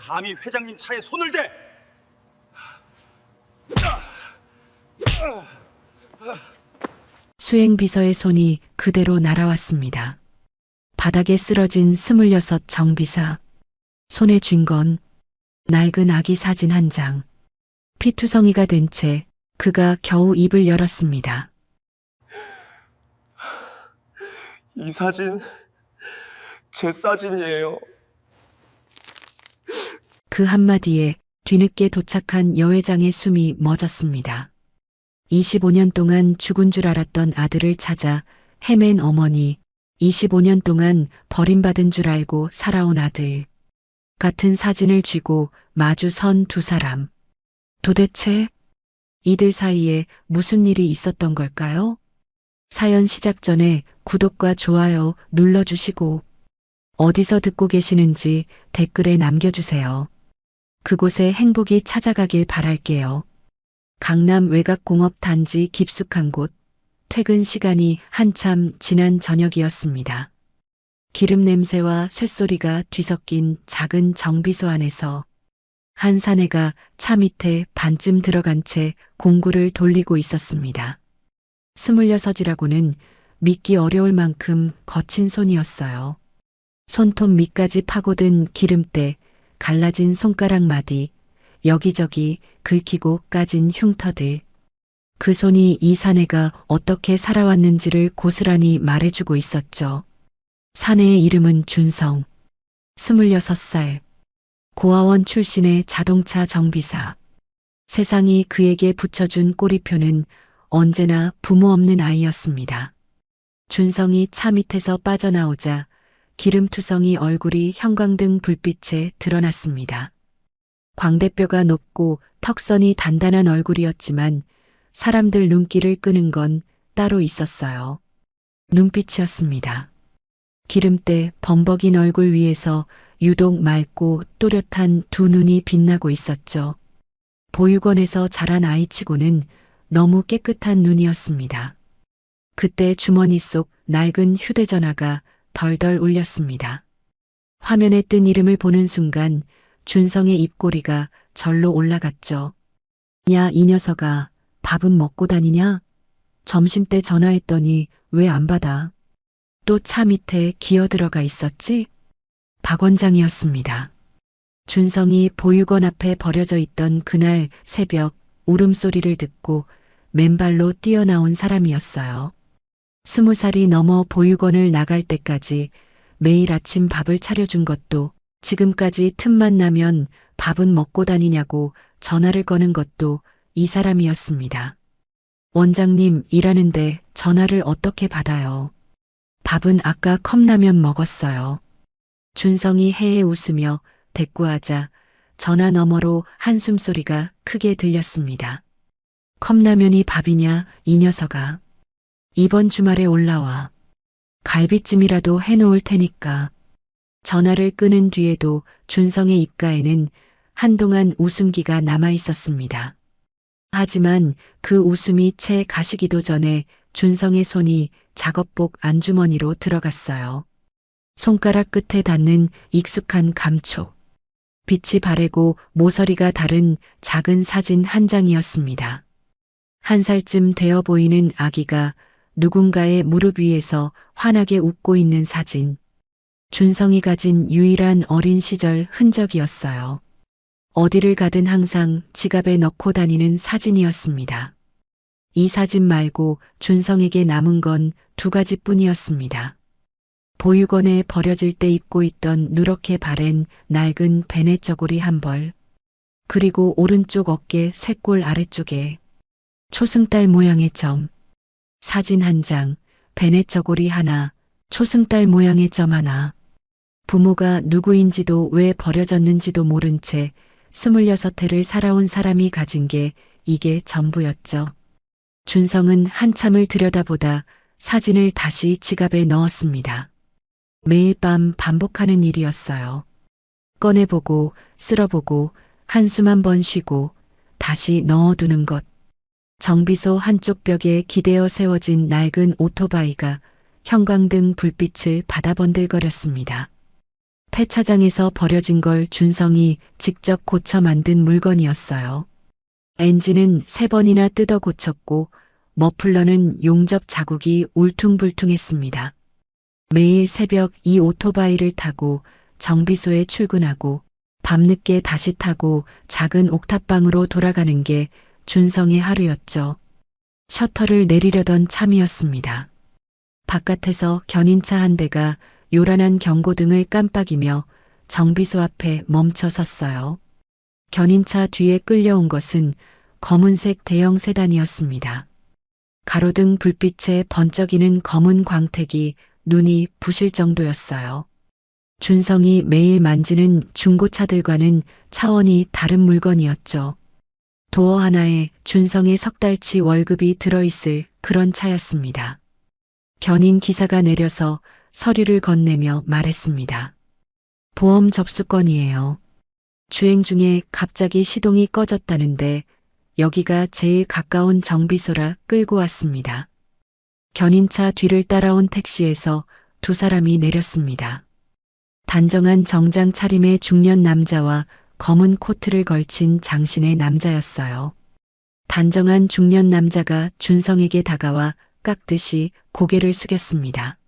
감히 회장님 차에 손을 대! 수행비서의 손이 그대로 날아왔습니다. 바닥에 쓰러진 26 정비사. 손에 쥔 건 낡은 아기 사진 한 장. 피투성이가 된 채 그가 겨우 입을 열었습니다. 이 사진 제 사진이에요. 그 한마디에 뒤늦게 도착한 여회장의 숨이 멎었습니다. 25년 동안 죽은 줄 알았던 아들을 찾아 헤맨 어머니, 25년 동안 버림받은 줄 알고 살아온 아들. 같은 사진을 쥐고 마주 선 두 사람. 도대체 이들 사이에 무슨 일이 있었던 걸까요? 사연 시작 전에 구독과 좋아요 눌러주시고 어디서 듣고 계시는지 댓글에 남겨주세요. 그곳에 행복이 찾아가길 바랄게요. 강남 외곽공업단지 깊숙한 곳, 퇴근 시간이 한참 지난 저녁이었습니다. 기름 냄새와 쇳소리가 뒤섞인 작은 정비소 안에서 한 사내가 차 밑에 반쯤 들어간 채 공구를 돌리고 있었습니다. 26이라고는 믿기 어려울 만큼 거친 손이었어요. 손톱 밑까지 파고든 기름때, 갈라진 손가락 마디, 여기저기 긁히고 까진 흉터들. 그 손이 이 사내가 어떻게 살아왔는지를 고스란히 말해주고 있었죠. 사내의 이름은 준성. 26살. 고아원 출신의 자동차 정비사. 세상이 그에게 붙여준 꼬리표는 언제나 부모 없는 아이였습니다. 준성이 차 밑에서 빠져나오자 기름투성이 얼굴이 형광등 불빛에 드러났습니다. 광대뼈가 높고 턱선이 단단한 얼굴이었지만 사람들 눈길을 끄는 건 따로 있었어요. 눈빛이었습니다. 기름때 범벅인 얼굴 위에서 유독 맑고 또렷한 두 눈이 빛나고 있었죠. 보육원에서 자란 아이치고는 너무 깨끗한 눈이었습니다. 그때 주머니 속 낡은 휴대전화가 덜덜 울렸습니다. 화면에 뜬 이름을 보는 순간 준성의 입꼬리가 절로 올라갔죠. 야, 이 녀석아, 밥은 먹고 다니냐? 점심때 전화했더니 왜 안 받아? 또 차 밑에 기어 들어가 있었지? 박 원장이었습니다. 준성이 보육원 앞에 버려져 있던 그날 새벽 울음소리를 듣고 맨발로 뛰어나온 사람이었어요. 20살이 넘어 보육원을 나갈 때까지 매일 아침 밥을 차려준 것도, 지금까지 틈만 나면 밥은 먹고 다니냐고 전화를 거는 것도 이 사람이었습니다. 원장님, 일하는데 전화를 어떻게 받아요? 밥은 아까 컵라면 먹었어요. 준성이 해해 웃으며 대꾸하자 전화 너머로 한숨소리가 크게 들렸습니다. 컵라면이 밥이냐, 이 녀석아. 이번 주말에 올라와. 갈비찜이라도 해놓을 테니까. 전화를 끊은 뒤에도 준성의 입가에는 한동안 웃음기가 남아 있었습니다. 하지만 그 웃음이 채 가시기도 전에 준성의 손이 작업복 안주머니로 들어갔어요. 손가락 끝에 닿는 익숙한 감촉. 빛이 바래고 모서리가 다른 작은 사진 한 장이었습니다. 1살쯤 되어 보이는 아기가 누군가의 무릎 위에서 환하게 웃고 있는 사진. 준성이 가진 유일한 어린 시절 흔적이었어요. 어디를 가든 항상 지갑에 넣고 다니는 사진이었습니다. 이 사진 말고 준성에게 남은 건 2가지뿐이었습니다. 보육원에 버려질 때 입고 있던 누렇게 바랜 낡은 베네 저고리 한 벌, 그리고 오른쪽 어깨 쇄골 아래쪽에 초승달 모양의 점, 사진 한 장, 베네 저고리 하나, 초승달 모양의 점 하나. 부모가 누구인지도 왜 버려졌는지도 모른 채 26회를 살아온 사람이 가진 게 이게 전부였죠. 준성은 한참을 들여다보다 사진을 다시 지갑에 넣었습니다. 매일 밤 반복하는 일이었어요. 꺼내보고 쓸어보고 한숨 한 번 쉬고 다시 넣어두는 것. 정비소 한쪽 벽에 기대어 세워진 낡은 오토바이가 형광등 불빛을 받아 번들거렸습니다. 폐차장에서 버려진 걸 준성이 직접 고쳐 만든 물건이었어요. 엔진은 3번이나 뜯어 고쳤고 머플러는 용접 자국이 울퉁불퉁했습니다. 매일 새벽 이 오토바이를 타고 정비소에 출근하고 밤늦게 다시 타고 작은 옥탑방으로 돌아가는 게 준성의 하루였죠. 셔터를 내리려던 참이었습니다. 바깥에서 견인차 한 대가 요란한 경고등을 깜빡이며 정비소 앞에 멈춰 섰어요. 견인차 뒤에 끌려온 것은 검은색 대형 세단이었습니다. 가로등 불빛에 번쩍이는 검은 광택이 눈이 부실 정도였어요. 준성이 매일 만지는 중고차들과는 차원이 다른 물건이었죠. 도어 하나에 준성의 3달치 월급이 들어있을 그런 차였습니다. 견인 기사가 내려서 서류를 건네며 말했습니다. 보험 접수건이에요. 주행 중에 갑자기 시동이 꺼졌다는데 여기가 제일 가까운 정비소라 끌고 왔습니다. 견인차 뒤를 따라온 택시에서 2사람이 내렸습니다. 단정한 정장 차림의 중년 남자와 검은 코트를 걸친 장신의 남자였어요. 단정한 중년 남자가 준성에게 다가와 깎듯이 고개를 숙였습니다.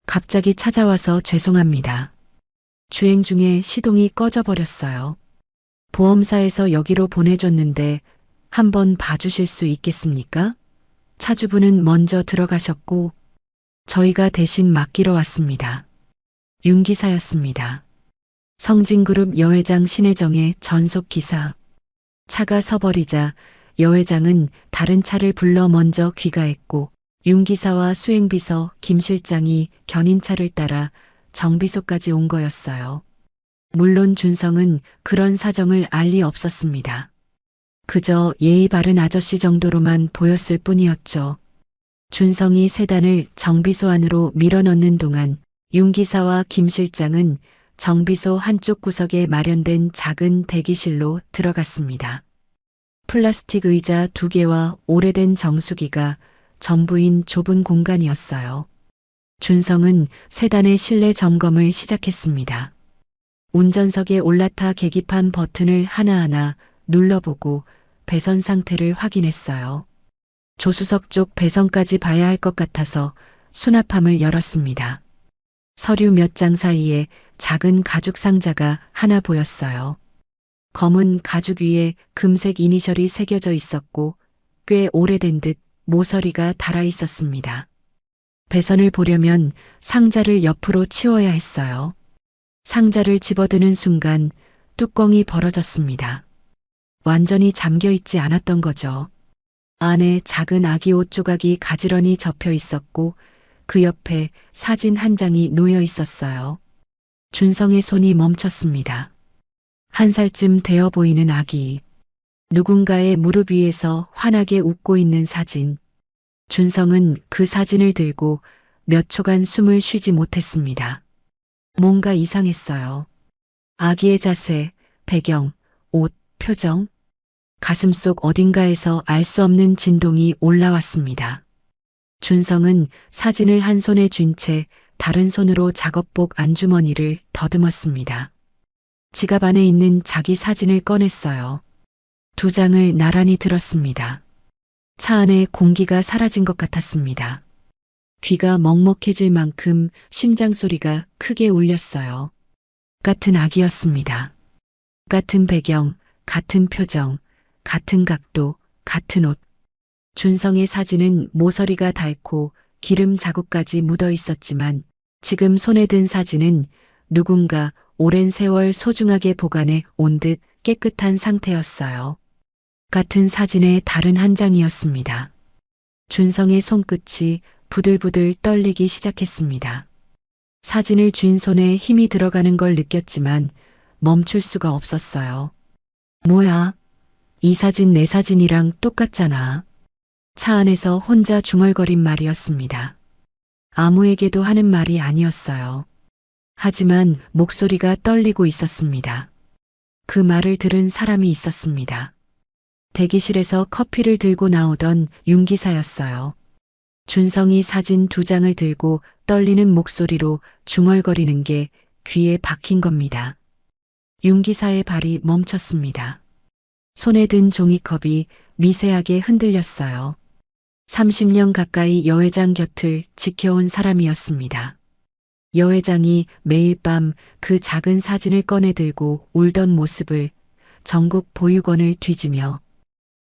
갑자기 찾아와서 죄송합니다. 주행 중에 시동이 꺼져버렸어요. 보험사에서 여기로 보내줬는데 한번 봐주실 수 있겠습니까? 차주분은 먼저 들어가셨고 저희가 대신 맡기러 왔습니다. 윤 기사였습니다. 성진그룹 여회장 신혜정의 전속 기사. 차가 서버리자 여회장은 다른 차를 불러 먼저 귀가했고 윤 기사와 수행비서 김 실장이 견인차를 따라 정비소까지 온 거였어요. 물론 준성은 그런 사정을 알 리 없었습니다. 그저 예의 바른 아저씨 정도로만 보였을 뿐이었죠. 준성이 세단을 정비소 안으로 밀어넣는 동안 윤 기사와 김 실장은 정비소 한쪽 구석에 마련된 작은 대기실로 들어갔습니다. 플라스틱 의자 2개와 오래된 정수기가 전부인 좁은 공간이었어요. 준성은 세단의 실내 점검을 시작했습니다. 운전석에 올라타 계기판 버튼을 하나하나 눌러보고 배선 상태를 확인했어요. 조수석 쪽 배선까지 봐야 할 것 같아서 수납함을 열었습니다. 서류 몇 장 사이에 작은 가죽 상자가 하나 보였어요. 검은 가죽 위에 금색 이니셜이 새겨져 있었고 꽤 오래된 듯 모서리가 달아 있었습니다. 배선을 보려면 상자를 옆으로 치워야 했어요. 상자를 집어드는 순간 뚜껑이 벌어졌습니다. 완전히 잠겨 있지 않았던 거죠. 안에 작은 아기 옷 조각이 가지런히 접혀 있었고 그 옆에 사진 한 장이 놓여 있었어요. 준성의 손이 멈췄습니다. 1살쯤 되어 보이는 아기. 누군가의 무릎 위에서 환하게 웃고 있는 사진. 준성은 그 사진을 들고 몇 초간 숨을 쉬지 못했습니다. 뭔가 이상했어요. 아기의 자세, 배경, 옷, 표정. 가슴속 어딘가에서 알 수 없는 진동이 올라왔습니다. 준성은 사진을 한 손에 쥔 채 다른 손으로 작업복 안주머니를 더듬었습니다. 지갑 안에 있는 자기 사진을 꺼냈어요. 2장을 나란히 들었습니다. 차 안에 공기가 사라진 것 같았습니다. 귀가 먹먹해질 만큼 심장 소리가 크게 울렸어요. 같은 아기였습니다. 같은 배경, 같은 표정, 같은 각도, 같은 옷. 준성의 사진은 모서리가 닳고 기름 자국까지 묻어 있었지만 지금 손에 든 사진은 누군가 오랜 세월 소중하게 보관해 온 듯 깨끗한 상태였어요. 같은 사진의 다른 한 장이었습니다. 준성의 손끝이 부들부들 떨리기 시작했습니다. 사진을 쥔 손에 힘이 들어가는 걸 느꼈지만 멈출 수가 없었어요. 뭐야? 이 사진 내 사진이랑 똑같잖아. 차 안에서 혼자 중얼거린 말이었습니다. 아무에게도 하는 말이 아니었어요. 하지만 목소리가 떨리고 있었습니다. 그 말을 들은 사람이 있었습니다. 대기실에서 커피를 들고 나오던 윤 기사였어요. 준성이 사진 2장을 들고 떨리는 목소리로 중얼거리는 게 귀에 박힌 겁니다. 윤 기사의 발이 멈췄습니다. 손에 든 종이컵이 미세하게 흔들렸어요. 30년 가까이 여 회장 곁을 지켜온 사람이었습니다. 여 회장이 매일 밤 그 작은 사진을 꺼내 들고 울던 모습을 전국 보육원을 뒤지며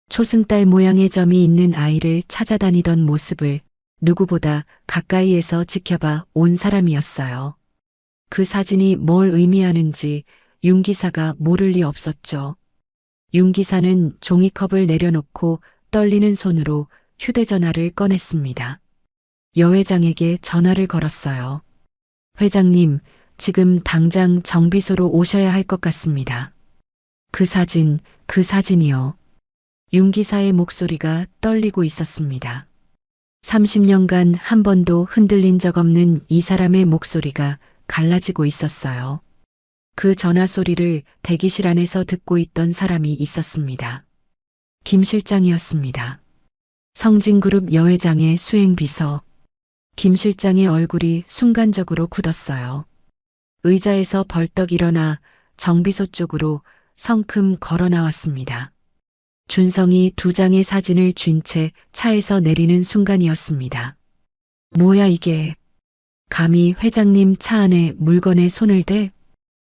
초승달 모양의 점이 있는 아이를 찾아다니던 모습을 누구보다 가까이에서 지켜봐 온 사람이었어요. 그 사진이 뭘 의미하는지 윤 기사가 모를 리 없었죠. 윤 기사는 종이컵을 내려놓고 떨리는 손으로 휴대전화를 꺼냈습니다. 여 회장에게 전화를 걸었어요. 회장님, 지금 당장 정비소로 오셔야 할 것 같습니다. 그 사진이요. 윤 기사의 목소리가 떨리고 있었습니다. 30년간 한 번도 흔들린 적 없는 이 사람의 목소리가 갈라지고 있었어요. 그 전화 소리를 대기실 안에서 듣고 있던 사람이 있었습니다. 김 실장이었습니다. 성진그룹 여 회장의 수행비서. 김 실장의 얼굴이 순간적으로 굳었어요. 의자에서 벌떡 일어나 정비소 쪽으로 성큼 걸어 나왔습니다. 준성이 2장의 사진을 쥔 채 차에서 내리는 순간이었습니다. 뭐야 이게? 감히 회장님 차 안에 물건에 손을 대?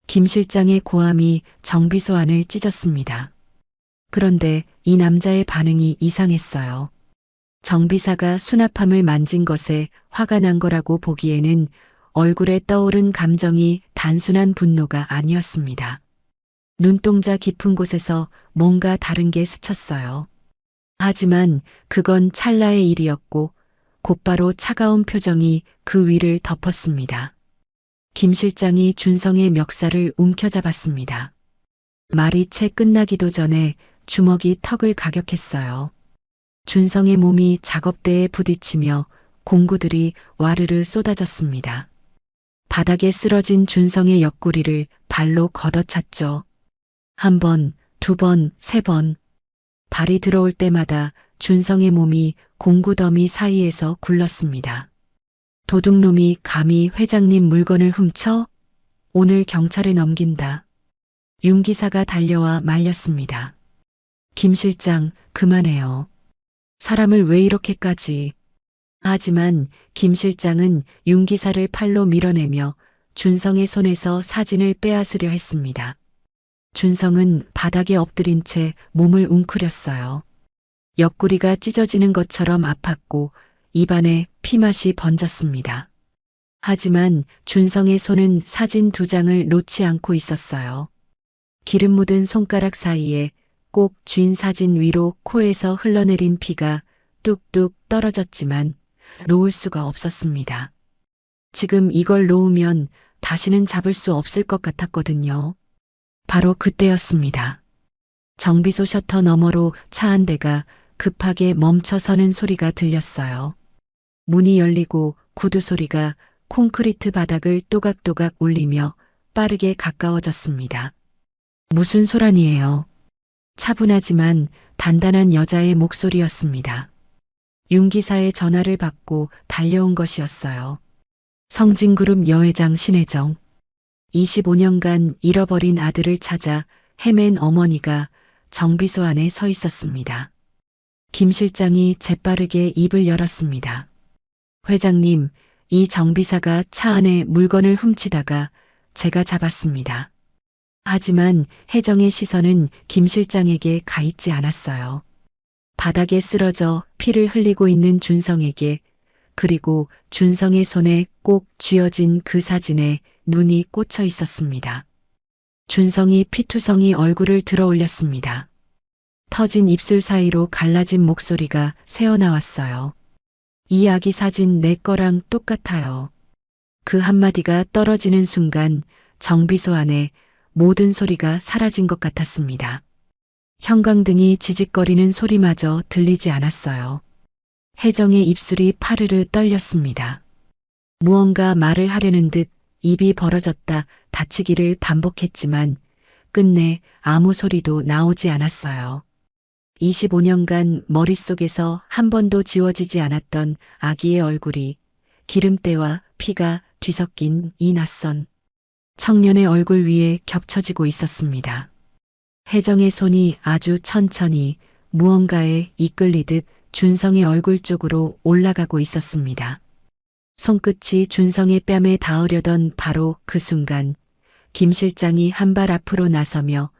김 실장의 고함이 정비소 안을 찢었습니다. 그런데 이 남자의 반응이 이상했어요. 정비사가 수납함을 만진 것에 화가 난 거라고 보기에는 얼굴에 떠오른 감정이 단순한 분노가 아니었습니다. 눈동자 깊은 곳에서 뭔가 다른 게 스쳤어요. 하지만 그건 찰나의 일이었고 곧바로 차가운 표정이 그 위를 덮었습니다. 김 실장이 준성의 멱살을 움켜잡았습니다. 말이 채 끝나기도 전에 주먹이 턱을 가격했어요. 준성의 몸이 작업대에 부딪히며 공구들이 와르르 쏟아졌습니다. 바닥에 쓰러진 준성의 옆구리를 발로 걷어찼죠. 1번, 2번, 3번. 발이 들어올 때마다 준성의 몸이 공구더미 사이에서 굴렀습니다. 도둑놈이 감히 회장님 물건을 훔쳐? 오늘 경찰에 넘긴다. 윤 기사가 달려와 말렸습니다. 김 실장, 그만해요. 사람을 왜 이렇게까지. 하지만 김 실장은 윤 기사를 팔로 밀어내며 준성의 손에서 사진을 빼앗으려 했습니다. 준성은 바닥에 엎드린 채 몸을 웅크렸어요. 옆구리가 찢어지는 것처럼 아팠고 입안에 피맛이 번졌습니다. 하지만 준성의 손은 사진 2장을 놓지 않고 있었어요. 기름 묻은 손가락 사이에 꼭 쥔 사진 위로 코에서 흘러내린 피가 뚝뚝 떨어졌지만 놓을 수가 없었습니다. 지금 이걸 놓으면 다시는 잡을 수 없을 것 같았거든요. 바로 그때였습니다. 정비소 셔터 너머로 차 한 대가 급하게 멈춰서는 소리가 들렸어요. 문이 열리고 구두 소리가 콘크리트 바닥을 또각또각 울리며 빠르게 가까워졌습니다. 무슨 소란이에요? 차분하지만 단단한 여자의 목소리였습니다. 윤 기사의 전화를 받고 달려온 것이었어요. 성진그룹 여회장 신혜정. 25년간 잃어버린 아들을 찾아 헤맨 어머니가 정비소 안에 서 있었습니다. 김 실장이 재빠르게 입을 열었습니다. 회장님, 이 정비사가 차 안에 물건을 훔치다가 제가 잡았습니다. 하지만 혜정의 시선은 김 실장에게 가 있지 않았어요. 바닥에 쓰러져 피를 흘리고 있는 준성에게, 그리고 준성의 손에 꼭 쥐어진 그 사진에 눈이 꽂혀 있었습니다. 준성이 피투성이 얼굴을 들어 올렸습니다. 터진 입술 사이로 갈라진 목소리가 새어나왔어요. 이 아기 사진 내 거랑 똑같아요. 그 한마디가 떨어지는 순간 정비소 안에 모든 소리가 사라진 것 같았습니다. 형광등이 지직거리는 소리마저 들리지 않았어요. 혜정의 입술이 파르르 떨렸습니다. 무언가 말을 하려는 듯 입이 벌어졌다 닫히기를 반복했지만 끝내 아무 소리도 나오지 않았어요. 25년간 머릿속에서 한 번도 지워지지 않았던 아기의 얼굴이 기름때와 피가 뒤섞인 이 낯선 청년의 얼굴 위에 겹쳐지고 있었습니다. 혜정의 손이 아주 천천히 무언가에 이끌리듯 준성의 얼굴 쪽으로 올라가고 있었습니다. 손끝이 준성의 뺨에 닿으려던 바로 그 순간 김 실장이 한 발 앞으로 나서며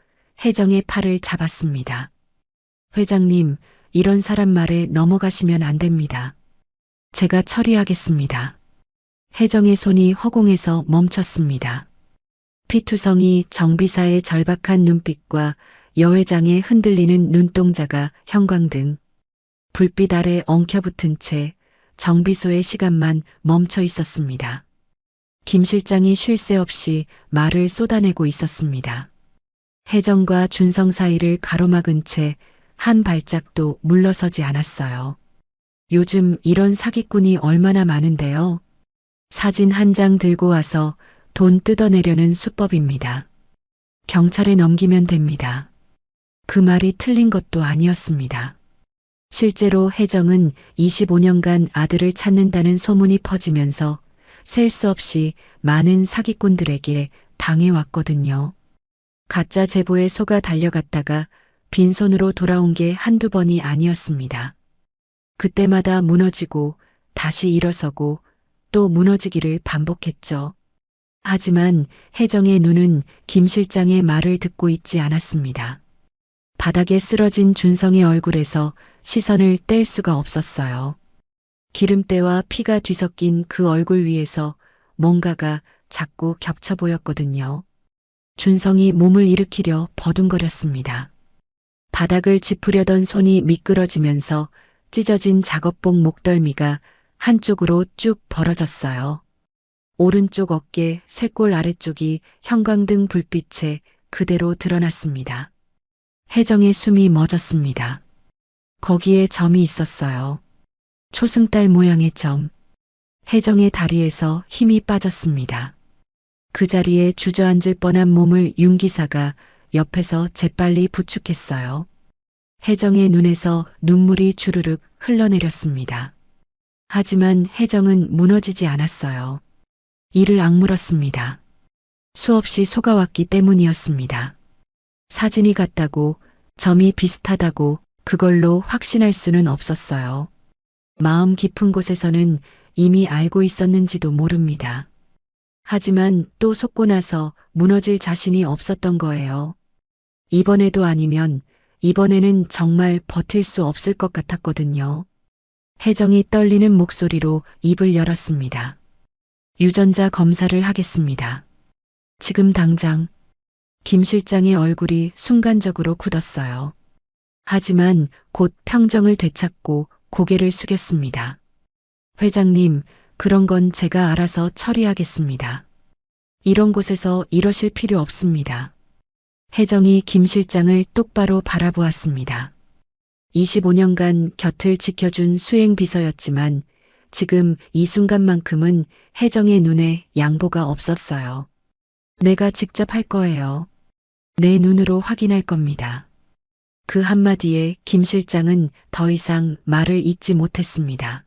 혜정의 팔을 잡았습니다. 회장님, 이런 사람 말에 넘어가시면 안 됩니다. 제가 처리하겠습니다. 혜정의 손이 허공에서 멈췄습니다. 피투성이 정비사의 절박한 눈빛과 여 회장의 흔들리는 눈동자가 형광등, 불빛 아래 엉켜붙은 채 정비소의 시간만 멈춰 있었습니다. 김 실장이 쉴 새 없이 말을 쏟아내고 있었습니다. 혜정과 준성 사이를 가로막은 채 한 발짝도 물러서지 않았어요. 요즘 이런 사기꾼이 얼마나 많은데요. 사진 한 장 들고 와서 돈 뜯어내려는 수법입니다. 경찰에 넘기면 됩니다. 그 말이 틀린 것도 아니었습니다. 실제로 혜정은 25년간 아들을 찾는다는 소문이 퍼지면서 셀 수 없이 많은 사기꾼들에게 당해왔거든요. 가짜 제보에 속아 달려갔다가 빈손으로 돌아온 게 한두 번이 아니었습니다. 그때마다 무너지고 다시 일어서고 또 무너지기를 반복했죠. 하지만 혜정의 눈은 김 실장의 말을 듣고 있지 않았습니다. 바닥에 쓰러진 준성의 얼굴에서 시선을 뗄 수가 없었어요. 기름때와 피가 뒤섞인 그 얼굴 위에서 뭔가가 자꾸 겹쳐 보였거든요. 준성이 몸을 일으키려 버둥거렸습니다. 바닥을 짚으려던 손이 미끄러지면서 찢어진 작업복 목덜미가 한쪽으로 쭉 벌어졌어요. 오른쪽 어깨 쇄골 아래쪽이 형광등 불빛에 그대로 드러났습니다. 혜정의 숨이 멎었습니다. 거기에 점이 있었어요. 초승달 모양의 점. 혜정의 다리에서 힘이 빠졌습니다. 그 자리에 주저앉을 뻔한 몸을 윤 기사가 옆에서 재빨리 부축했어요. 혜정의 눈에서 눈물이 주르륵 흘러내렸습니다. 하지만 혜정은 무너지지 않았어요. 이를 악물었습니다. 수없이 속아왔기 때문이었습니다. 사진이 같다고, 점이 비슷하다고 그걸로 확신할 수는 없었어요. 마음 깊은 곳에서는 이미 알고 있었는지도 모릅니다. 하지만 또 속고 나서 무너질 자신이 없었던 거예요. 이번에도 아니면 이번에는 정말 버틸 수 없을 것 같았거든요. 혜정이 떨리는 목소리로 입을 열었습니다. 유전자 검사를 하겠습니다. 지금 당장. 김 실장의 얼굴이 순간적으로 굳었어요. 하지만 곧 평정을 되찾고 고개를 숙였습니다. 회장님, 그런 건 제가 알아서 처리하겠습니다. 이런 곳에서 이러실 필요 없습니다. 혜정이 김 실장을 똑바로 바라보았습니다. 25년간 곁을 지켜준 수행비서였지만 지금 이 순간만큼은 혜정의 눈에 양보가 없었어요. 내가 직접 할 거예요. 내 눈으로 확인할 겁니다. 그 한마디에 김 실장은 더 이상 말을 잇지 못했습니다.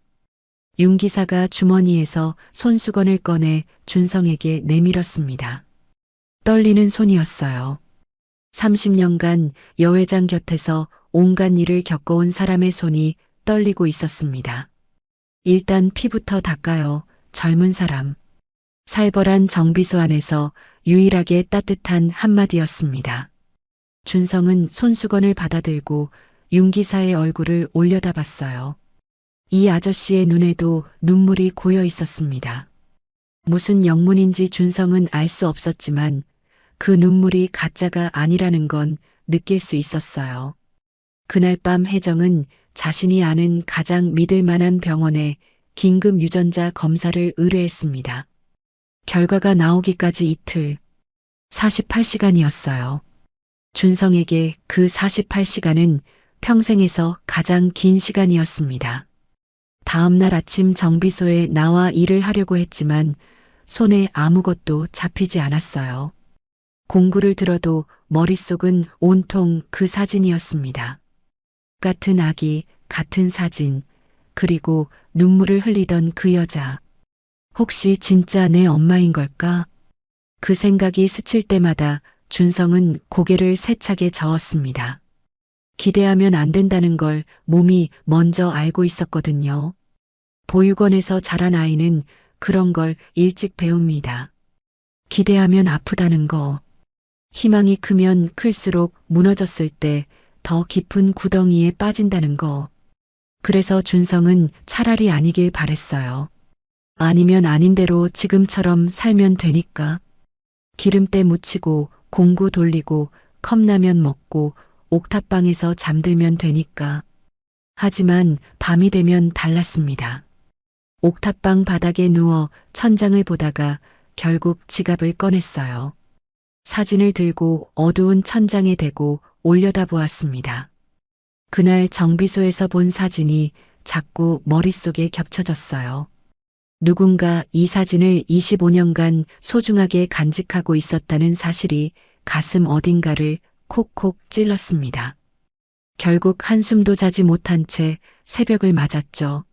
윤 기사가 주머니에서 손수건을 꺼내 준성에게 내밀었습니다. 떨리는 손이었어요. 30년간 여 회장 곁에서 온갖 일을 겪어온 사람의 손이 떨리고 있었습니다. 일단 피부터 닦아요, 젊은 사람. 살벌한 정비소 안에서 유일하게 따뜻한 한마디였습니다. 준성은 손수건을 받아들고 윤 기사의 얼굴을 올려다봤어요. 이 아저씨의 눈에도 눈물이 고여 있었습니다. 무슨 영문인지 준성은 알 수 없었지만 그 눈물이 가짜가 아니라는 건 느낄 수 있었어요. 그날 밤 혜정은 자신이 아는 가장 믿을 만한 병원에 긴급 유전자 검사를 의뢰했습니다. 결과가 나오기까지 이틀, 48시간이었어요. 준성에게 그 48시간은 평생에서 가장 긴 시간이었습니다. 다음 날 아침 정비소에 나와 일을 하려고 했지만 손에 아무것도 잡히지 않았어요. 공구를 들어도 머릿속은 온통 그 사진이었습니다. 같은 아기, 같은 사진, 그리고 눈물을 흘리던 그 여자. 혹시 진짜 내 엄마인 걸까? 그 생각이 스칠 때마다 준성은 고개를 세차게 저었습니다. 기대하면 안 된다는 걸 몸이 먼저 알고 있었거든요. 보육원에서 자란 아이는 그런 걸 일찍 배웁니다. 기대하면 아프다는 거. 희망이 크면 클수록 무너졌을 때 더 깊은 구덩이에 빠진다는 거. 그래서 준성은 차라리 아니길 바랬어요. 아니면 아닌 대로 지금처럼 살면 되니까. 기름때 묻히고 공구 돌리고 컵라면 먹고 옥탑방에서 잠들면 되니까. 하지만 밤이 되면 달랐습니다. 옥탑방 바닥에 누워 천장을 보다가 결국 지갑을 꺼냈어요. 사진을 들고 어두운 천장에 대고 올려다보았습니다. 그날 정비소에서 본 사진이 자꾸 머릿속에 겹쳐졌어요. 누군가 이 사진을 25년간 소중하게 간직하고 있었다는 사실이 가슴 어딘가를 콕콕 찔렀습니다. 결국 한숨도 자지 못한 채 새벽을 맞았죠.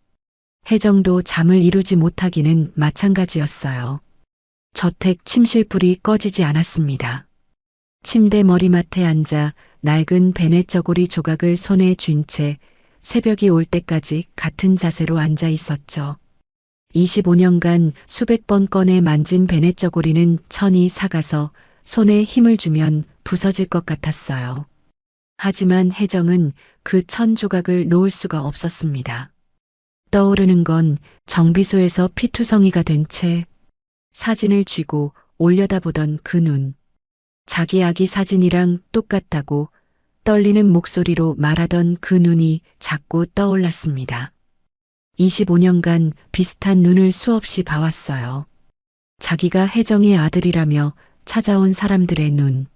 혜정도 잠을 이루지 못하기는 마찬가지였어요. 저택 침실불이 꺼지지 않았습니다. 침대 머리맡에 앉아 낡은 베네저고리 조각을 손에 쥔 채 새벽이 올 때까지 같은 자세로 앉아 있었죠. 25년간 수백 번 꺼내 만진 베네저고리는 천이 삭아서 손에 힘을 주면 부서질 것 같았어요. 하지만 혜정은 그 천 조각을 놓을 수가 없었습니다. 떠오르는 건 정비소에서 피투성이가 된 채 사진을 쥐고 올려다보던 그 눈. 자기 아기 사진이랑 똑같다고 떨리는 목소리로 말하던 그 눈이 자꾸 떠올랐습니다. 25년간 비슷한 눈을 수없이 봐왔어요. 자기가 혜정의 아들이라며 찾아온 사람들의 눈.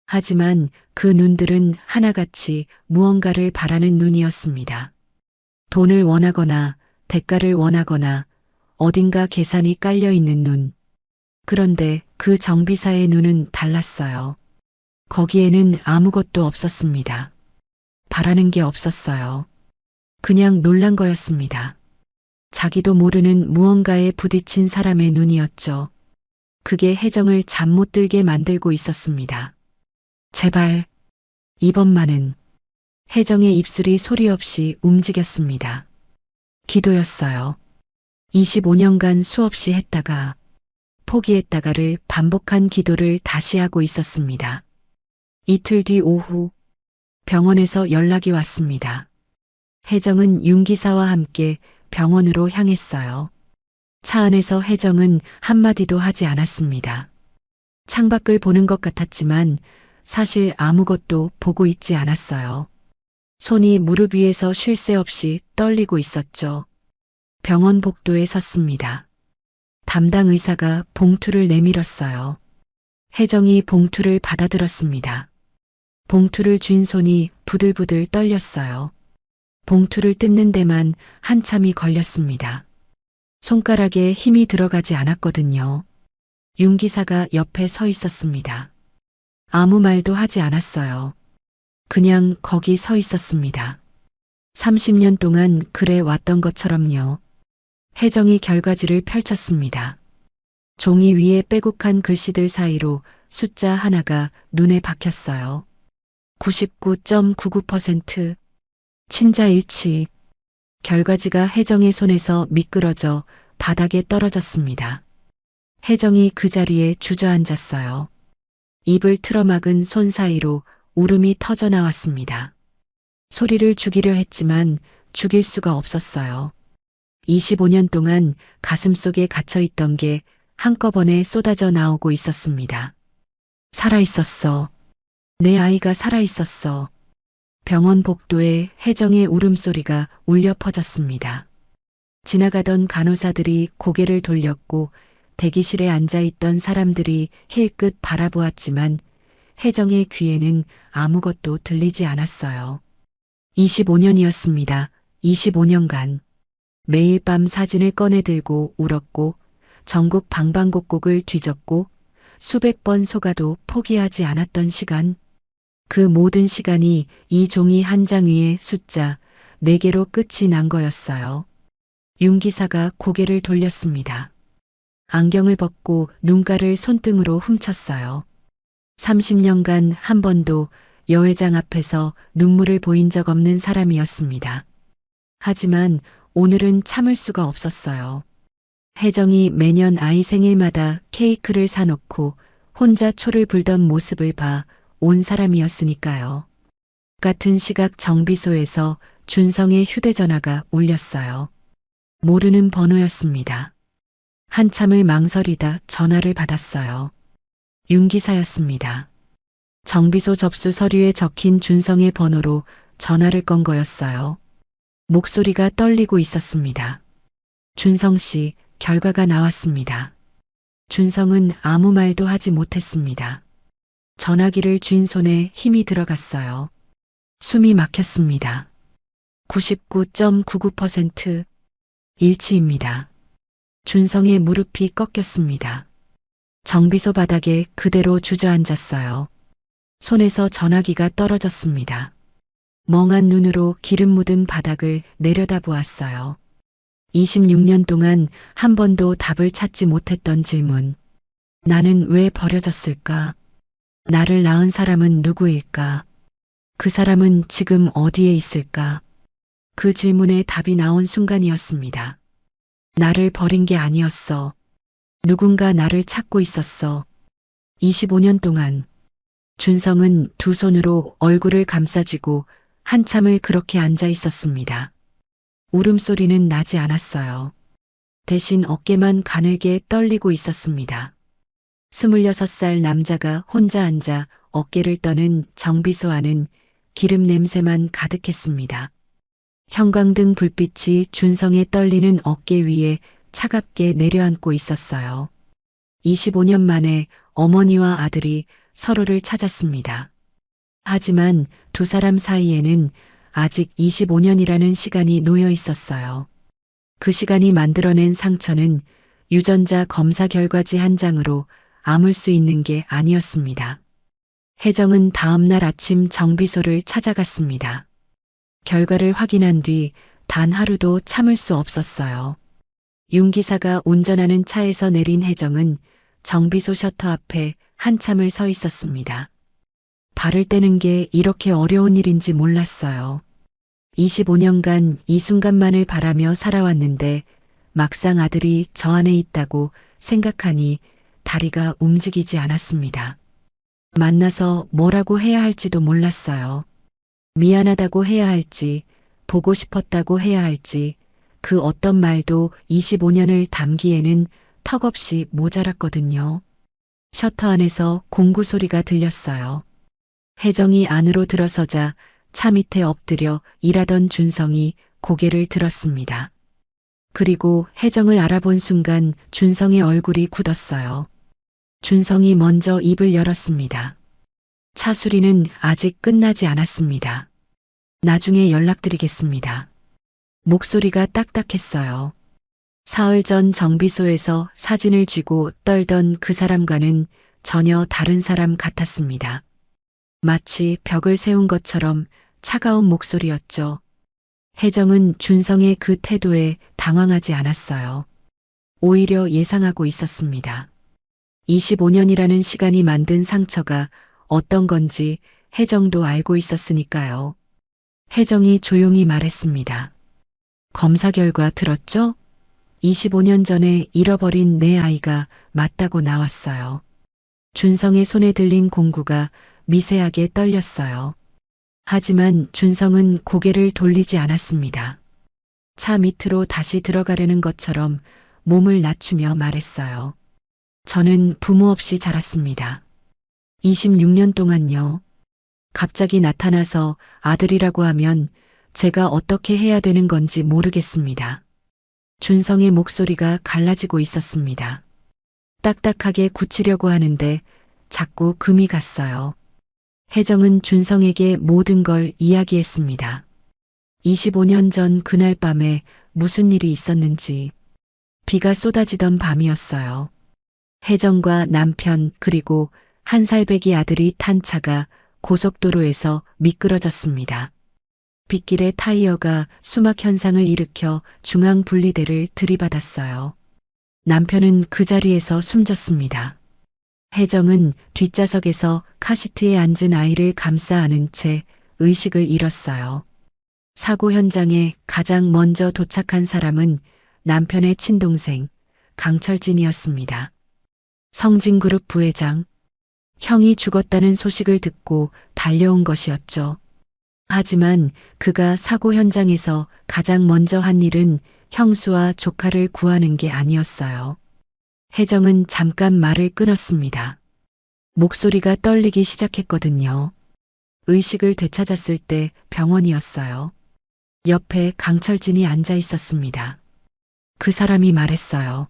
하지만 그 눈들은 하나같이 무언가를 바라는 눈이었습니다. 돈을 원하거나 대가를 원하거나 어딘가 계산이 깔려 있는 눈. 그런데 그 정비사의 눈은 달랐어요. 거기에는 아무것도 없었습니다. 바라는 게 없었어요. 그냥 놀란 거였습니다. 자기도 모르는 무언가에 부딪힌 사람의 눈이었죠. 그게 혜정을 잠 못 들게 만들고 있었습니다. 제발, 이번만은. 혜정의 입술이 소리 없이 움직였습니다. 기도였어요. 25년간 수없이 했다가 포기했다가를 반복한 기도를 다시 하고 있었습니다. 이틀 뒤 오후 병원에서 연락이 왔습니다. 혜정은 윤 기사와 함께 병원으로 향했어요. 차 안에서 혜정은 한마디도 하지 않았습니다. 창밖을 보는 것 같았지만 사실 아무것도 보고 있지 않았어요. 손이 무릎 위에서 쉴 새 없이 떨리고 있었죠. 병원 복도에 섰습니다. 담당 의사가 봉투를 내밀었어요. 혜정이 봉투를 받아들었습니다. 봉투를 쥔 손이 부들부들 떨렸어요. 봉투를 뜯는 데만 한참이 걸렸습니다. 손가락에 힘이 들어가지 않았거든요. 윤 기사가 옆에 서 있었습니다. 아무 말도 하지 않았어요. 그냥 거기 서 있었습니다. 30년 동안 그래 왔던 것처럼요. 혜정이 결과지를 펼쳤습니다. 종이 위에 빼곡한 글씨들 사이로 숫자 하나가 눈에 박혔어요. 99.99% 친자일치. 결과지가 혜정의 손에서 미끄러져 바닥에 떨어졌습니다. 혜정이 그 자리에 주저앉았어요. 입을 틀어막은 손 사이로 울음이 터져 나왔습니다. 소리를 죽이려 했지만 죽일 수가 없었어요. 25년 동안 가슴속에 갇혀있던 게 한꺼번에 쏟아져 나오고 있었습니다. 살아있었어. 내 아이가 살아있었어. 병원 복도에 혜정의 울음소리가 울려 퍼졌습니다. 지나가던 간호사들이 고개를 돌렸고 대기실에 앉아있던 사람들이 힐끗 바라보았지만 혜정의 귀에는 아무것도 들리지 않았어요. 25년이었습니다. 25년간. 매일 밤 사진을 꺼내 들고 울었고 전국 방방곡곡을 뒤졌고 수백 번 속아도 포기하지 않았던 시간. 그 모든 시간이 이 종이 한 장 위에 숫자 4개로 끝이 난 거였어요. 윤 기사가 고개를 돌렸습니다. 안경을 벗고 눈가를 손등으로 훔쳤어요. 30년간 한 번도 여회장 앞에서 눈물을 보인 적 없는 사람이었습니다. 하지만 오늘은 참을 수가 없었어요. 혜정이 매년 아이 생일마다 케이크를 사놓고 혼자 초를 불던 모습을 봐 온 사람이었으니까요. 같은 시각 정비소에서 준성의 휴대전화가 울렸어요. 모르는 번호였습니다. 한참을 망설이다 전화를 받았어요. 윤 기사였습니다. 정비소 접수 서류에 적힌 준성의 번호로 전화를 건 거였어요. 목소리가 떨리고 있었습니다. 준성 씨, 결과가 나왔습니다. 준성은 아무 말도 하지 못했습니다. 전화기를 쥔 손에 힘이 들어갔어요. 숨이 막혔습니다. 99.99% 일치입니다. 준성의 무릎이 꺾였습니다. 정비소 바닥에 그대로 주저앉았어요. 손에서 전화기가 떨어졌습니다. 멍한 눈으로 기름 묻은 바닥을 내려다보았어요. 26년 동안 한 번도 답을 찾지 못했던 질문. 나는 왜 버려졌을까? 나를 낳은 사람은 누구일까? 그 사람은 지금 어디에 있을까? 그 질문에 답이 나온 순간이었습니다. 나를 버린 게 아니었어. 누군가 나를 찾고 있었어. 25년 동안 준성은 두 손으로 얼굴을 감싸쥐고 한참을 그렇게 앉아 있었습니다. 울음소리는 나지 않았어요. 대신 어깨만 가늘게 떨리고 있었습니다. 26살 남자가 혼자 앉아 어깨를 떠는 정비소 안은 기름 냄새만 가득했습니다. 형광등 불빛이 준성의 떨리는 어깨 위에 차갑게 내려앉고 있었어요. 25년 만에 어머니와 아들이 서로를 찾았습니다. 하지만 두 사람 사이에는 아직 25년이라는 시간이 놓여 있었어요. 그 시간이 만들어낸 상처는 유전자 검사 결과지 한 장으로 아물 수 있는 게 아니었습니다. 혜정은 다음 날 아침 정비소를 찾아갔습니다. 결과를 확인한 뒤 단 하루도 참을 수 없었어요. 윤 기사가 운전하는 차에서 내린 혜정은 정비소 셔터 앞에 한참을 서 있었습니다. 발을 떼는 게 이렇게 어려운 일인지 몰랐어요. 25년간 이 순간만을 바라며 살아왔는데 막상 아들이 저 안에 있다고 생각하니 다리가 움직이지 않았습니다. 만나서 뭐라고 해야 할지도 몰랐어요. 미안하다고 해야 할지, 보고 싶었다고 해야 할지, 그 어떤 말도 25년을 담기에는 턱없이 모자랐거든요. 셔터 안에서 공구 소리가 들렸어요. 혜정이 안으로 들어서자 차 밑에 엎드려 일하던 준성이 고개를 들었습니다. 그리고 혜정을 알아본 순간 준성의 얼굴이 굳었어요. 준성이 먼저 입을 열었습니다. 차 수리는 아직 끝나지 않았습니다. 나중에 연락드리겠습니다. 목소리가 딱딱했어요. 사흘 전 정비소에서 사진을 쥐고 떨던 그 사람과는 전혀 다른 사람 같았습니다. 마치 벽을 세운 것처럼 차가운 목소리였죠. 혜정은 준성의 그 태도에 당황하지 않았어요. 오히려 예상하고 있었습니다. 25년이라는 시간이 만든 상처가 어떤 건지 혜정도 알고 있었으니까요. 혜정이 조용히 말했습니다. 검사 결과 들었죠? 25년 전에 잃어버린 내 아이가 맞다고 나왔어요. 준성의 손에 들린 공구가 미세하게 떨렸어요. 하지만 준성은 고개를 돌리지 않았습니다. 차 밑으로 다시 들어가려는 것처럼 몸을 낮추며 말했어요. 저는 부모 없이 자랐습니다. 26년 동안요. 갑자기 나타나서 아들이라고 하면 제가 어떻게 해야 되는 건지 모르겠습니다. 준성의 목소리가 갈라지고 있었습니다. 딱딱하게 굳히려고 하는데 자꾸 금이 갔어요. 혜정은 준성에게 모든 걸 이야기했습니다. 25년 전 그날 밤에 무슨 일이 있었는지. 비가 쏟아지던 밤이었어요. 혜정과 남편 그리고 한 살배기 아들이 탄 차가 고속도로에서 미끄러졌습니다. 빗길에 타이어가 수막 현상을 일으켜 중앙 분리대를 들이받았어요. 남편은 그 자리에서 숨졌습니다. 혜정은 뒷좌석에서 카시트에 앉은 아이를 감싸 안은 채 의식을 잃었어요. 사고 현장에 가장 먼저 도착한 사람은 남편의 친동생 강철진이었습니다. 성진그룹 부회장. 형이 죽었다는 소식을 듣고 달려온 것이었죠. 하지만 그가 사고 현장에서 가장 먼저 한 일은 형수와 조카를 구하는 게 아니었어요. 혜정은 잠깐 말을 끊었습니다. 목소리가 떨리기 시작했거든요. 의식을 되찾았을 때 병원이었어요. 옆에 강철진이 앉아 있었습니다. 그 사람이 말했어요.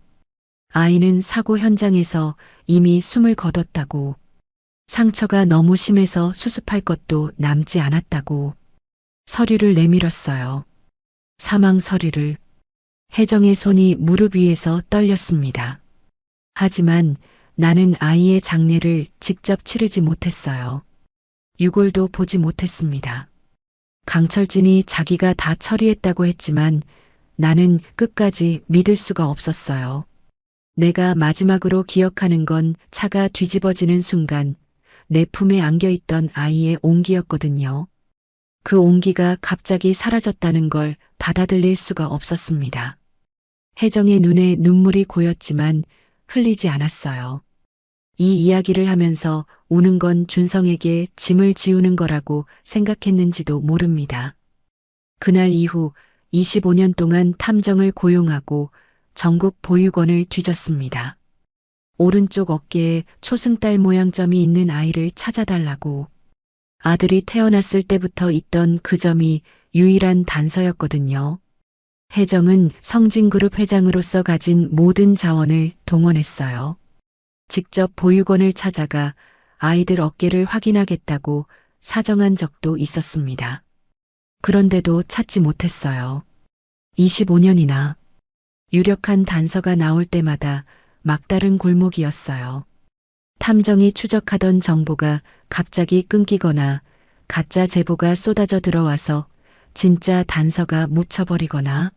아이는 사고 현장에서 이미 숨을 거뒀다고. 상처가 너무 심해서 수습할 것도 남지 않았다고. 서류를 내밀었어요. 사망 서류를. 혜정의 손이 무릎 위에서 떨렸습니다. 하지만 나는 아이의 장례를 직접 치르지 못했어요. 유골도 보지 못했습니다. 강철진이 자기가 다 처리했다고 했지만 나는 끝까지 믿을 수가 없었어요. 내가 마지막으로 기억하는 건 차가 뒤집어지는 순간 내 품에 안겨있던 아이의 온기였거든요. 그 온기가 갑자기 사라졌다는 걸 받아들일 수가 없었습니다. 혜정의 눈에 눈물이 고였지만 흘리지 않았어요. 이 이야기를 하면서 우는 건 준성에게 짐을 지우는 거라고 생각했는지도 모릅니다. 그날 이후 25년 동안 탐정을 고용하고 전국 보육원을 뒤졌습니다. 오른쪽 어깨에 초승달 모양점이 있는 아이를 찾아달라고. 아들이 태어났을 때부터 있던 그 점이 유일한 단서였거든요. 혜정은 성진그룹 회장으로서 가진 모든 자원을 동원했어요. 직접 보육원을 찾아가 아이들 어깨를 확인하겠다고 사정한 적도 있었습니다. 그런데도 찾지 못했어요. 25년이나. 유력한 단서가 나올 때마다 막다른 골목이었어요. 탐정이 추적하던 정보가 갑자기 끊기거나 가짜 제보가 쏟아져 들어와서 진짜 단서가 묻혀버리거나.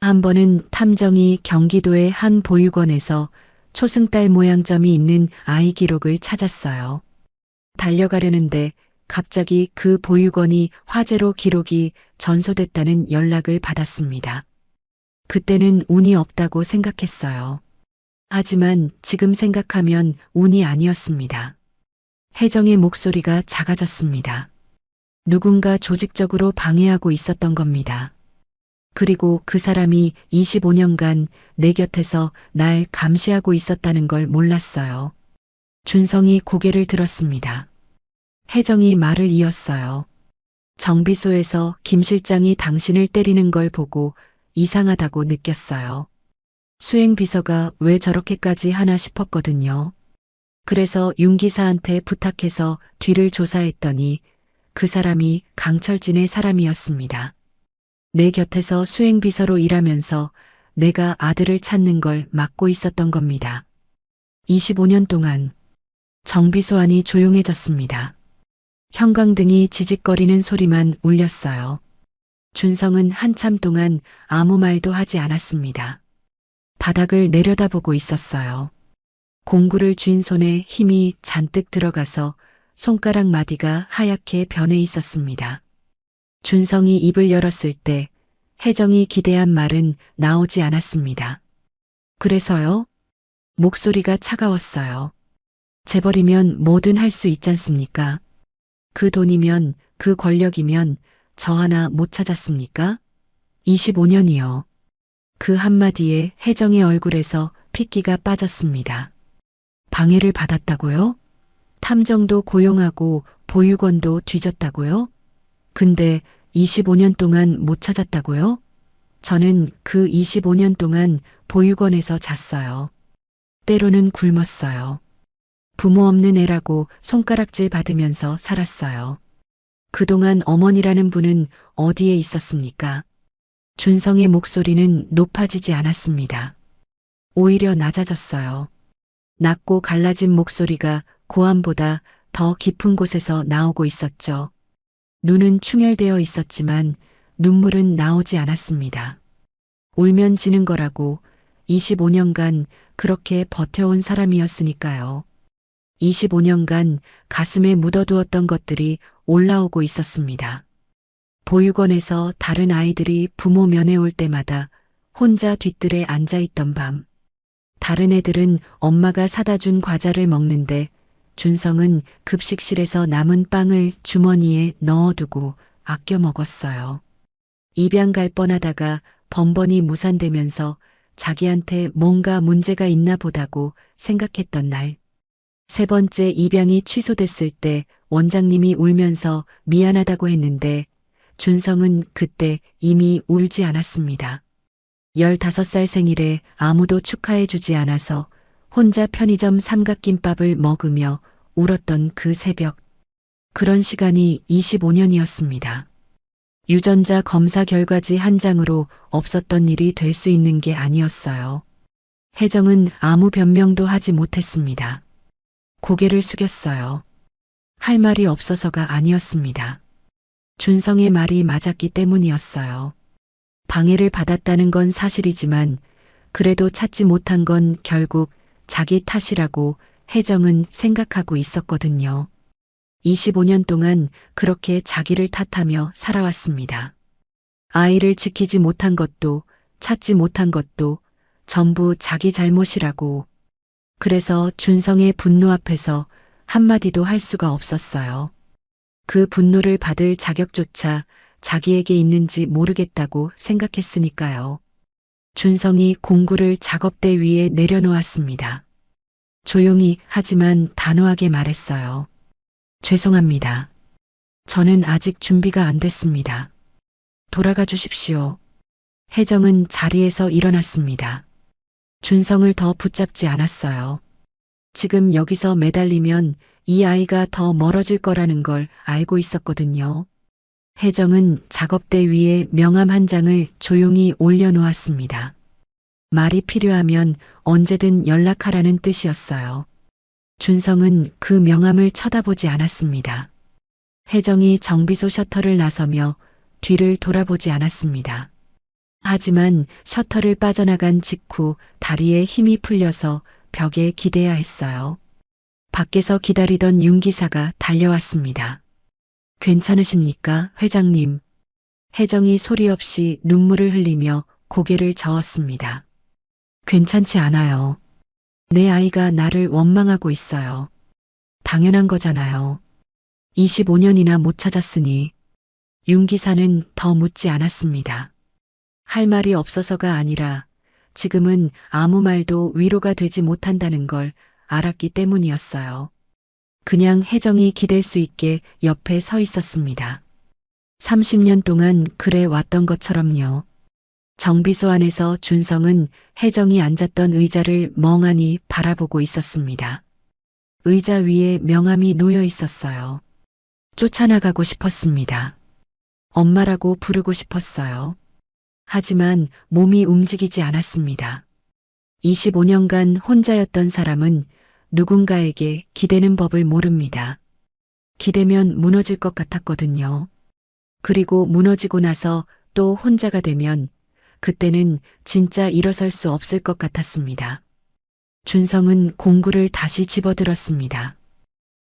한 번은 탐정이 경기도의 한 보육원에서 초승달 모양점이 있는 아이 기록을 찾았어요. 달려가려는데 갑자기 그 보육원이 화재로 기록이 전소됐다는 연락을 받았습니다. 그때는 운이 없다고 생각했어요. 하지만 지금 생각하면 운이 아니었습니다. 혜정의 목소리가 작아졌습니다. 누군가 조직적으로 방해하고 있었던 겁니다. 그리고 그 사람이 25년간 내 곁에서 날 감시하고 있었다는 걸 몰랐어요. 준성이 고개를 들었습니다. 혜정이 말을 이었어요. 정비소에서 김 실장이 당신을 때리는 걸 보고 이상하다고 느꼈어요. 수행비서가 왜 저렇게까지 하나 싶었거든요. 그래서 윤 기사한테 부탁해서 뒤를 조사했더니 그 사람이 강철진의 사람이었습니다. 내 곁에서 수행비서로 일하면서 내가 아들을 찾는 걸 막고 있었던 겁니다. 25년 동안. 정비소 안이 조용해졌습니다. 형광등이 지직거리는 소리만 울렸어요. 준성은 한참 동안 아무 말도 하지 않았습니다. 바닥을 내려다보고 있었어요. 공구를 쥔 손에 힘이 잔뜩 들어가서 손가락 마디가 하얗게 변해 있었습니다. 준성이 입을 열었을 때 혜정이 기대한 말은 나오지 않았습니다. 그래서요? 목소리가 차가웠어요. 재벌이면 뭐든 할 수 있잖습니까? 그 돈이면, 그 권력이면 저 하나 못 찾았습니까? 25년이요. 그 한마디에 혜정의 얼굴에서 핏기가 빠졌습니다. 방해를 받았다고요? 탐정도 고용하고 보육원도 뒤졌다고요? 근데 25년 동안 못 찾았다고요? 저는 그 25년 동안 보육원에서 잤어요. 때로는 굶었어요. 부모 없는 애라고 손가락질 받으면서 살았어요. 그동안 어머니라는 분은 어디에 있었습니까? 준성의 목소리는 높아지지 않았습니다. 오히려 낮아졌어요. 낮고 갈라진 목소리가 고함보다 더 깊은 곳에서 나오고 있었죠. 눈은 충혈되어 있었지만 눈물은 나오지 않았습니다. 울면 지는 거라고 25년간 그렇게 버텨온 사람이었으니까요. 25년간 가슴에 묻어두었던 것들이 올라오고 있었습니다. 보육원에서 다른 아이들이 부모 면회 올 때마다 혼자 뒤뜰에 앉아있던 밤. 다른 애들은 엄마가 사다 준 과자를 먹는데 준성은 급식실에서 남은 빵을 주머니에 넣어두고 아껴 먹었어요. 입양 갈 뻔하다가 번번이 무산되면서 자기한테 뭔가 문제가 있나 보다고 생각했던 날. 세 번째 입양이 취소됐을 때 원장님이 울면서 미안하다고 했는데 준성은 그때 이미 울지 않았습니다. 15살 생일에 아무도 축하해주지 않아서 혼자 편의점 삼각김밥을 먹으며 울었던 그 새벽. 그런 시간이 25년이었습니다. 유전자 검사 결과지 한 장으로 없었던 일이 될 수 있는 게 아니었어요. 혜정은 아무 변명도 하지 못했습니다. 고개를 숙였어요. 할 말이 없어서가 아니었습니다. 준성의 말이 맞았기 때문이었어요. 방해를 받았다는 건 사실이지만 그래도 찾지 못한 건 결국 자기 탓이라고 혜정은 생각하고 있었거든요. 25년 동안 그렇게 자기를 탓하며 살아왔습니다. 아이를 지키지 못한 것도 찾지 못한 것도 전부 자기 잘못이라고. 그래서 준성의 분노 앞에서 한마디도 할 수가 없었어요. 그 분노를 받을 자격조차 자기에게 있는지 모르겠다고 생각했으니까요. 준성이 공구를 작업대 위에 내려놓았습니다. 조용히 하지만 단호하게 말했어요. 죄송합니다. 저는 아직 준비가 안 됐습니다. 돌아가 주십시오. 혜정은 자리에서 일어났습니다. 준성을 더 붙잡지 않았어요. 지금 여기서 매달리면 이 아이가 더 멀어질 거라는 걸 알고 있었거든요. 혜정은 작업대 위에 명함 한 장을 조용히 올려놓았습니다. 말이 필요하면 언제든 연락하라는 뜻이었어요. 준성은 그 명함을 쳐다보지 않았습니다. 혜정이 정비소 셔터를 나서며 뒤를 돌아보지 않았습니다. 하지만 셔터를 빠져나간 직후 다리에 힘이 풀려서 벽에 기대야 했어요. 밖에서 기다리던 윤 기사가 달려왔습니다. 괜찮으십니까, 회장님? 혜정이 소리 없이 눈물을 흘리며 고개를 저었습니다. 괜찮지 않아요. 내 아이가 나를 원망하고 있어요. 당연한 거잖아요. 25년이나 못 찾았으니. 윤 기사는 더 묻지 않았습니다. 할 말이 없어서가 아니라 지금은 아무 말도 위로가 되지 못한다는 걸 알았기 때문이었어요. 그냥 혜정이 기댈 수 있게 옆에 서 있었습니다. 30년 동안 그래 왔던 것처럼요. 정비소 안에서 준성은 혜정이 앉았던 의자를 멍하니 바라보고 있었습니다. 의자 위에 명함이 놓여 있었어요. 쫓아나가고 싶었습니다. 엄마라고 부르고 싶었어요. 하지만 몸이 움직이지 않았습니다. 25년간 혼자였던 사람은 누군가에게 기대는 법을 모릅니다. 기대면 무너질 것 같았거든요. 그리고 무너지고 나서 또 혼자가 되면 그때는 진짜 일어설 수 없을 것 같았습니다. 준성은 공구를 다시 집어들었습니다.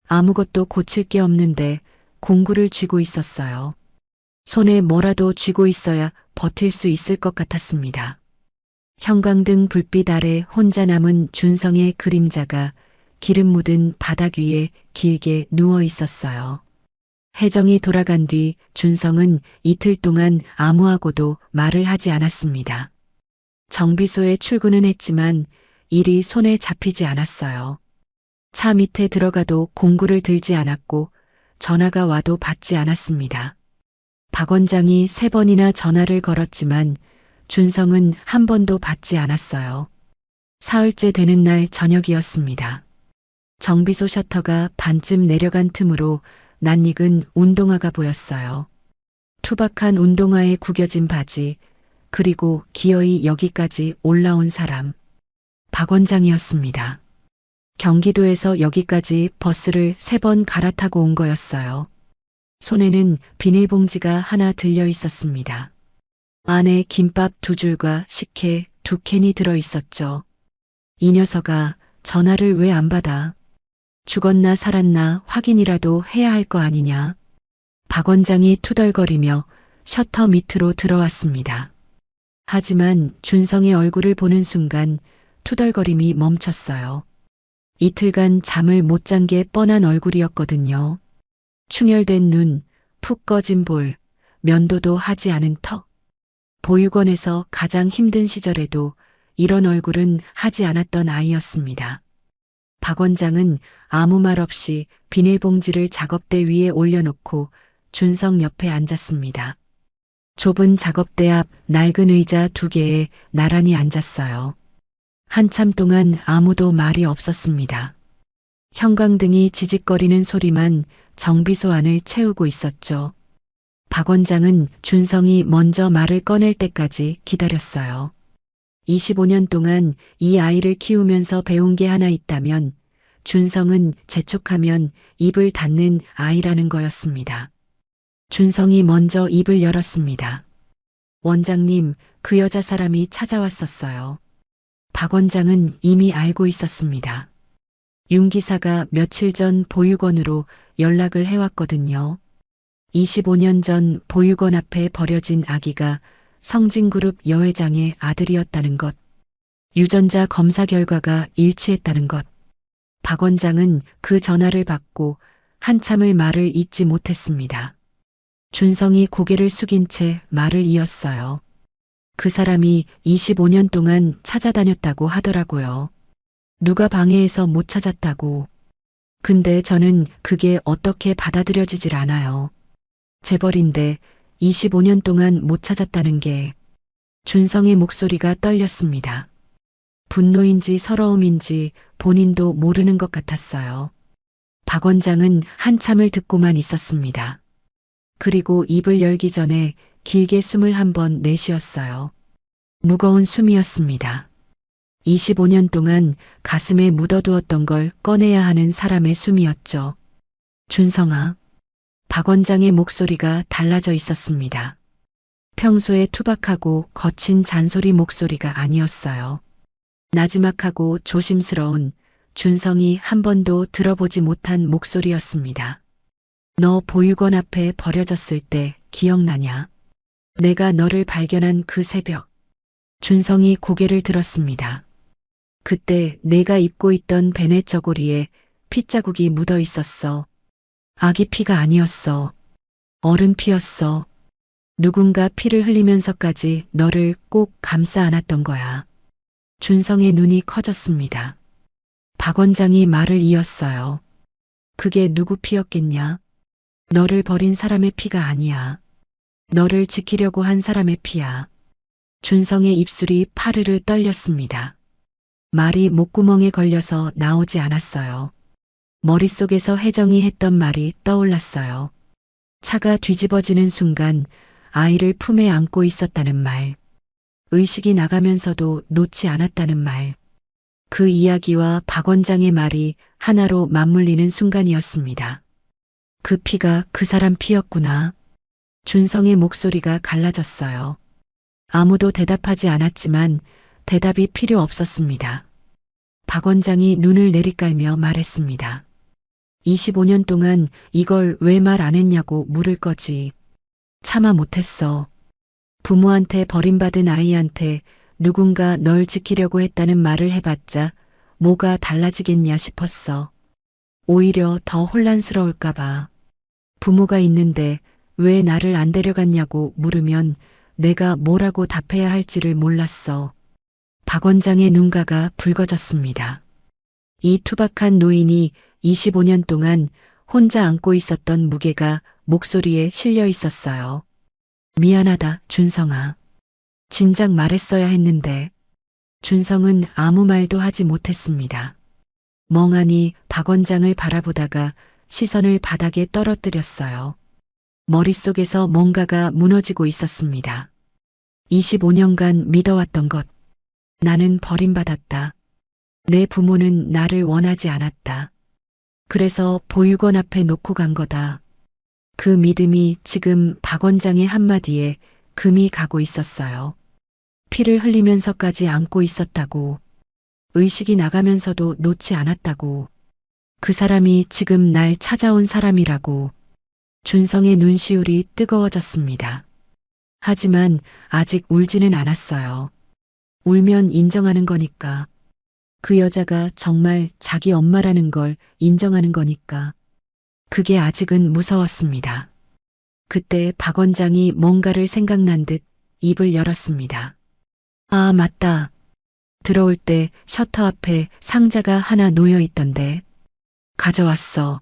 아무것도 고칠 게 없는데 공구를 쥐고 있었어요. 손에 뭐라도 쥐고 있어야 버틸 수 있을 것 같았습니다. 형광등 불빛 아래 혼자 남은 준성의 그림자가 기름 묻은 바닥 위에 길게 누워 있었어요. 혜정이 돌아간 뒤 준성은 이틀 동안 아무하고도 말을 하지 않았습니다. 정비소에 출근은 했지만 일이 손에 잡히지 않았어요. 차 밑에 들어가도 공구를 들지 않았고 전화가 와도 받지 않았습니다. 박 원장이 3번이나 전화를 걸었지만 준성은 한 번도 받지 않았어요. 사흘째 되는 날 저녁이었습니다. 정비소 셔터가 반쯤 내려간 틈으로 낯익은 운동화가 보였어요. 투박한 운동화에 구겨진 바지, 그리고 기어이 여기까지 올라온 사람. 박 원장이었습니다. 경기도에서 여기까지 버스를 3번 갈아타고 온 거였어요. 손에는 비닐봉지가 하나 들려 있었습니다. 안에 김밥 2줄과 식혜 두 캔이 들어 있었죠. 이 녀석아, 전화를 왜 안 받아? 죽었나 살았나 확인이라도 해야 할 거 아니냐? 박 원장이 투덜거리며 셔터 밑으로 들어왔습니다. 하지만 준성의 얼굴을 보는 순간 투덜거림이 멈췄어요. 이틀간 잠을 못 잔 게 뻔한 얼굴이었거든요. 충혈된 눈, 푹 꺼진 볼, 면도도 하지 않은 턱. 보육원에서 가장 힘든 시절에도 이런 얼굴은 하지 않았던 아이였습니다. 박 원장은 아무 말 없이 비닐봉지를 작업대 위에 올려놓고 준성 옆에 앉았습니다. 좁은 작업대 앞 낡은 의자 두 개에 나란히 앉았어요. 한참 동안 아무도 말이 없었습니다. 형광등이 지직거리는 소리만 정비소 안을 채우고 있었죠. 박 원장은 준성이 먼저 말을 꺼낼 때까지 기다렸어요. 25년 동안 이 아이를 키우면서 배운 게 하나 있다면 준성은 재촉하면 입을 닫는 아이라는 거였습니다. 준성이 먼저 입을 열었습니다. 원장님, 그 여자 사람이 찾아왔었어요. 박 원장은 이미 알고 있었습니다. 윤 기사가 며칠 전 보육원으로 연락을 해왔거든요. 25년 전 보육원 앞에 버려진 아기가 성진그룹 여회장의 아들이었다는 것. 유전자 검사 결과가 일치했다는 것. 박 원장은 그 전화를 받고 한참을 말을 잇지 못했습니다. 준성이 고개를 숙인 채 말을 이었어요. 그 사람이 25년 동안 찾아다녔다고 하더라고요. 누가 방해해서 못 찾았다고. 근데 저는 그게 어떻게 받아들여지질 않아요. 재벌인데 25년 동안 못 찾았다는 게. 준성의 목소리가 떨렸습니다. 분노인지 서러움인지 본인도 모르는 것 같았어요. 박 원장은 한참을 듣고만 있었습니다. 그리고 입을 열기 전에 길게 숨을 한 번 내쉬었어요. 무거운 숨이었습니다. 25년 동안 가슴에 묻어두었던 걸 꺼내야 하는 사람의 숨이었죠. 준성아. 박 원장의 목소리가 달라져 있었습니다. 평소에 투박하고 거친 잔소리 목소리가 아니었어요. 나지막하고 조심스러운 준성이 한 번도 들어보지 못한 목소리였습니다. 너 보육원 앞에 버려졌을 때 기억나냐? 내가 너를 발견한 그 새벽. 준성이 고개를 들었습니다. 그때 내가 입고 있던 베넷 저고리에 핏자국이 묻어 있었어. 아기 피가 아니었어. 어른 피였어. 누군가 피를 흘리면서까지 너를 꼭 감싸 안았던 거야. 준성의 눈이 커졌습니다. 박 원장이 말을 이었어요. 그게 누구 피였겠냐? 너를 버린 사람의 피가 아니야. 너를 지키려고 한 사람의 피야. 준성의 입술이 파르르 떨렸습니다. 말이 목구멍에 걸려서 나오지 않았어요. 머릿속에서 혜정이 했던 말이 떠올랐어요. 차가 뒤집어지는 순간 아이를 품에 안고 있었다는 말. 의식이 나가면서도 놓지 않았다는 말. 그 이야기와 박 원장의 말이 하나로 맞물리는 순간이었습니다. 그 피가 그 사람 피였구나. 준성의 목소리가 갈라졌어요. 아무도 대답하지 않았지만 대답이 필요 없었습니다. 박 원장이 눈을 내리깔며 말했습니다. 25년 동안 이걸 왜 말 안 했냐고 물을 거지. 차마 못했어. 부모한테 버림받은 아이한테 누군가 널 지키려고 했다는 말을 해봤자 뭐가 달라지겠냐 싶었어. 오히려 더 혼란스러울까봐. 부모가 있는데 왜 나를 안 데려갔냐고 물으면 내가 뭐라고 답해야 할지를 몰랐어. 박 원장의 눈가가 붉어졌습니다. 이 투박한 노인이 25년 동안 혼자 안고 있었던 무게가 목소리에 실려 있었어요. 미안하다, 준성아. 진작 말했어야 했는데. 준성은 아무 말도 하지 못했습니다. 멍하니 박 원장을 바라보다가 시선을 바닥에 떨어뜨렸어요. 머릿속에서 뭔가가 무너지고 있었습니다. 25년간 믿어왔던 것. 나는 버림받았다. 내 부모는 나를 원하지 않았다. 그래서 보육원 앞에 놓고 간 거다. 그 믿음이 지금 박 원장의 한마디에 금이 가고 있었어요. 피를 흘리면서까지 안고 있었다고. 의식이 나가면서도 놓지 않았다고. 그 사람이 지금 날 찾아온 사람이라고. 준성의 눈시울이 뜨거워졌습니다. 하지만 아직 울지는 않았어요. 울면 인정하는 거니까. 그 여자가 정말 자기 엄마라는 걸 인정하는 거니까. 그게 아직은 무서웠습니다. 그때 박 원장이 뭔가를 생각난 듯 입을 열었습니다. 아, 맞다. 들어올 때 셔터 앞에 상자가 하나 놓여 있던데. 가져왔어.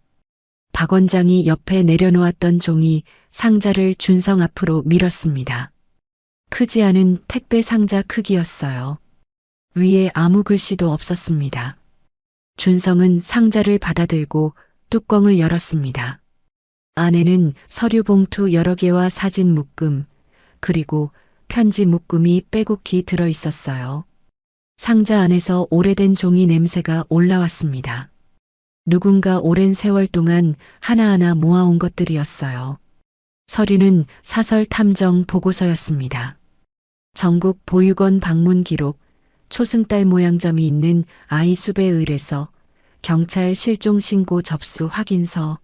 박 원장이 옆에 내려놓았던 종이 상자를 준성 앞으로 밀었습니다. 크지 않은 택배 상자 크기였어요. 위에 아무 글씨도 없었습니다. 준성은 상자를 받아들고 뚜껑을 열었습니다. 안에는 서류 봉투 여러 개와 사진 묶음, 그리고 편지 묶음이 빼곡히 들어 있었어요. 상자 안에서 오래된 종이 냄새가 올라왔습니다. 누군가 오랜 세월 동안 하나하나 모아온 것들이었어요. 서류는 사설 탐정 보고서였습니다. 전국 보육원 방문 기록, 초승달 모양점이 있는 아이 수배 의뢰서, 경찰 실종 신고 접수 확인서.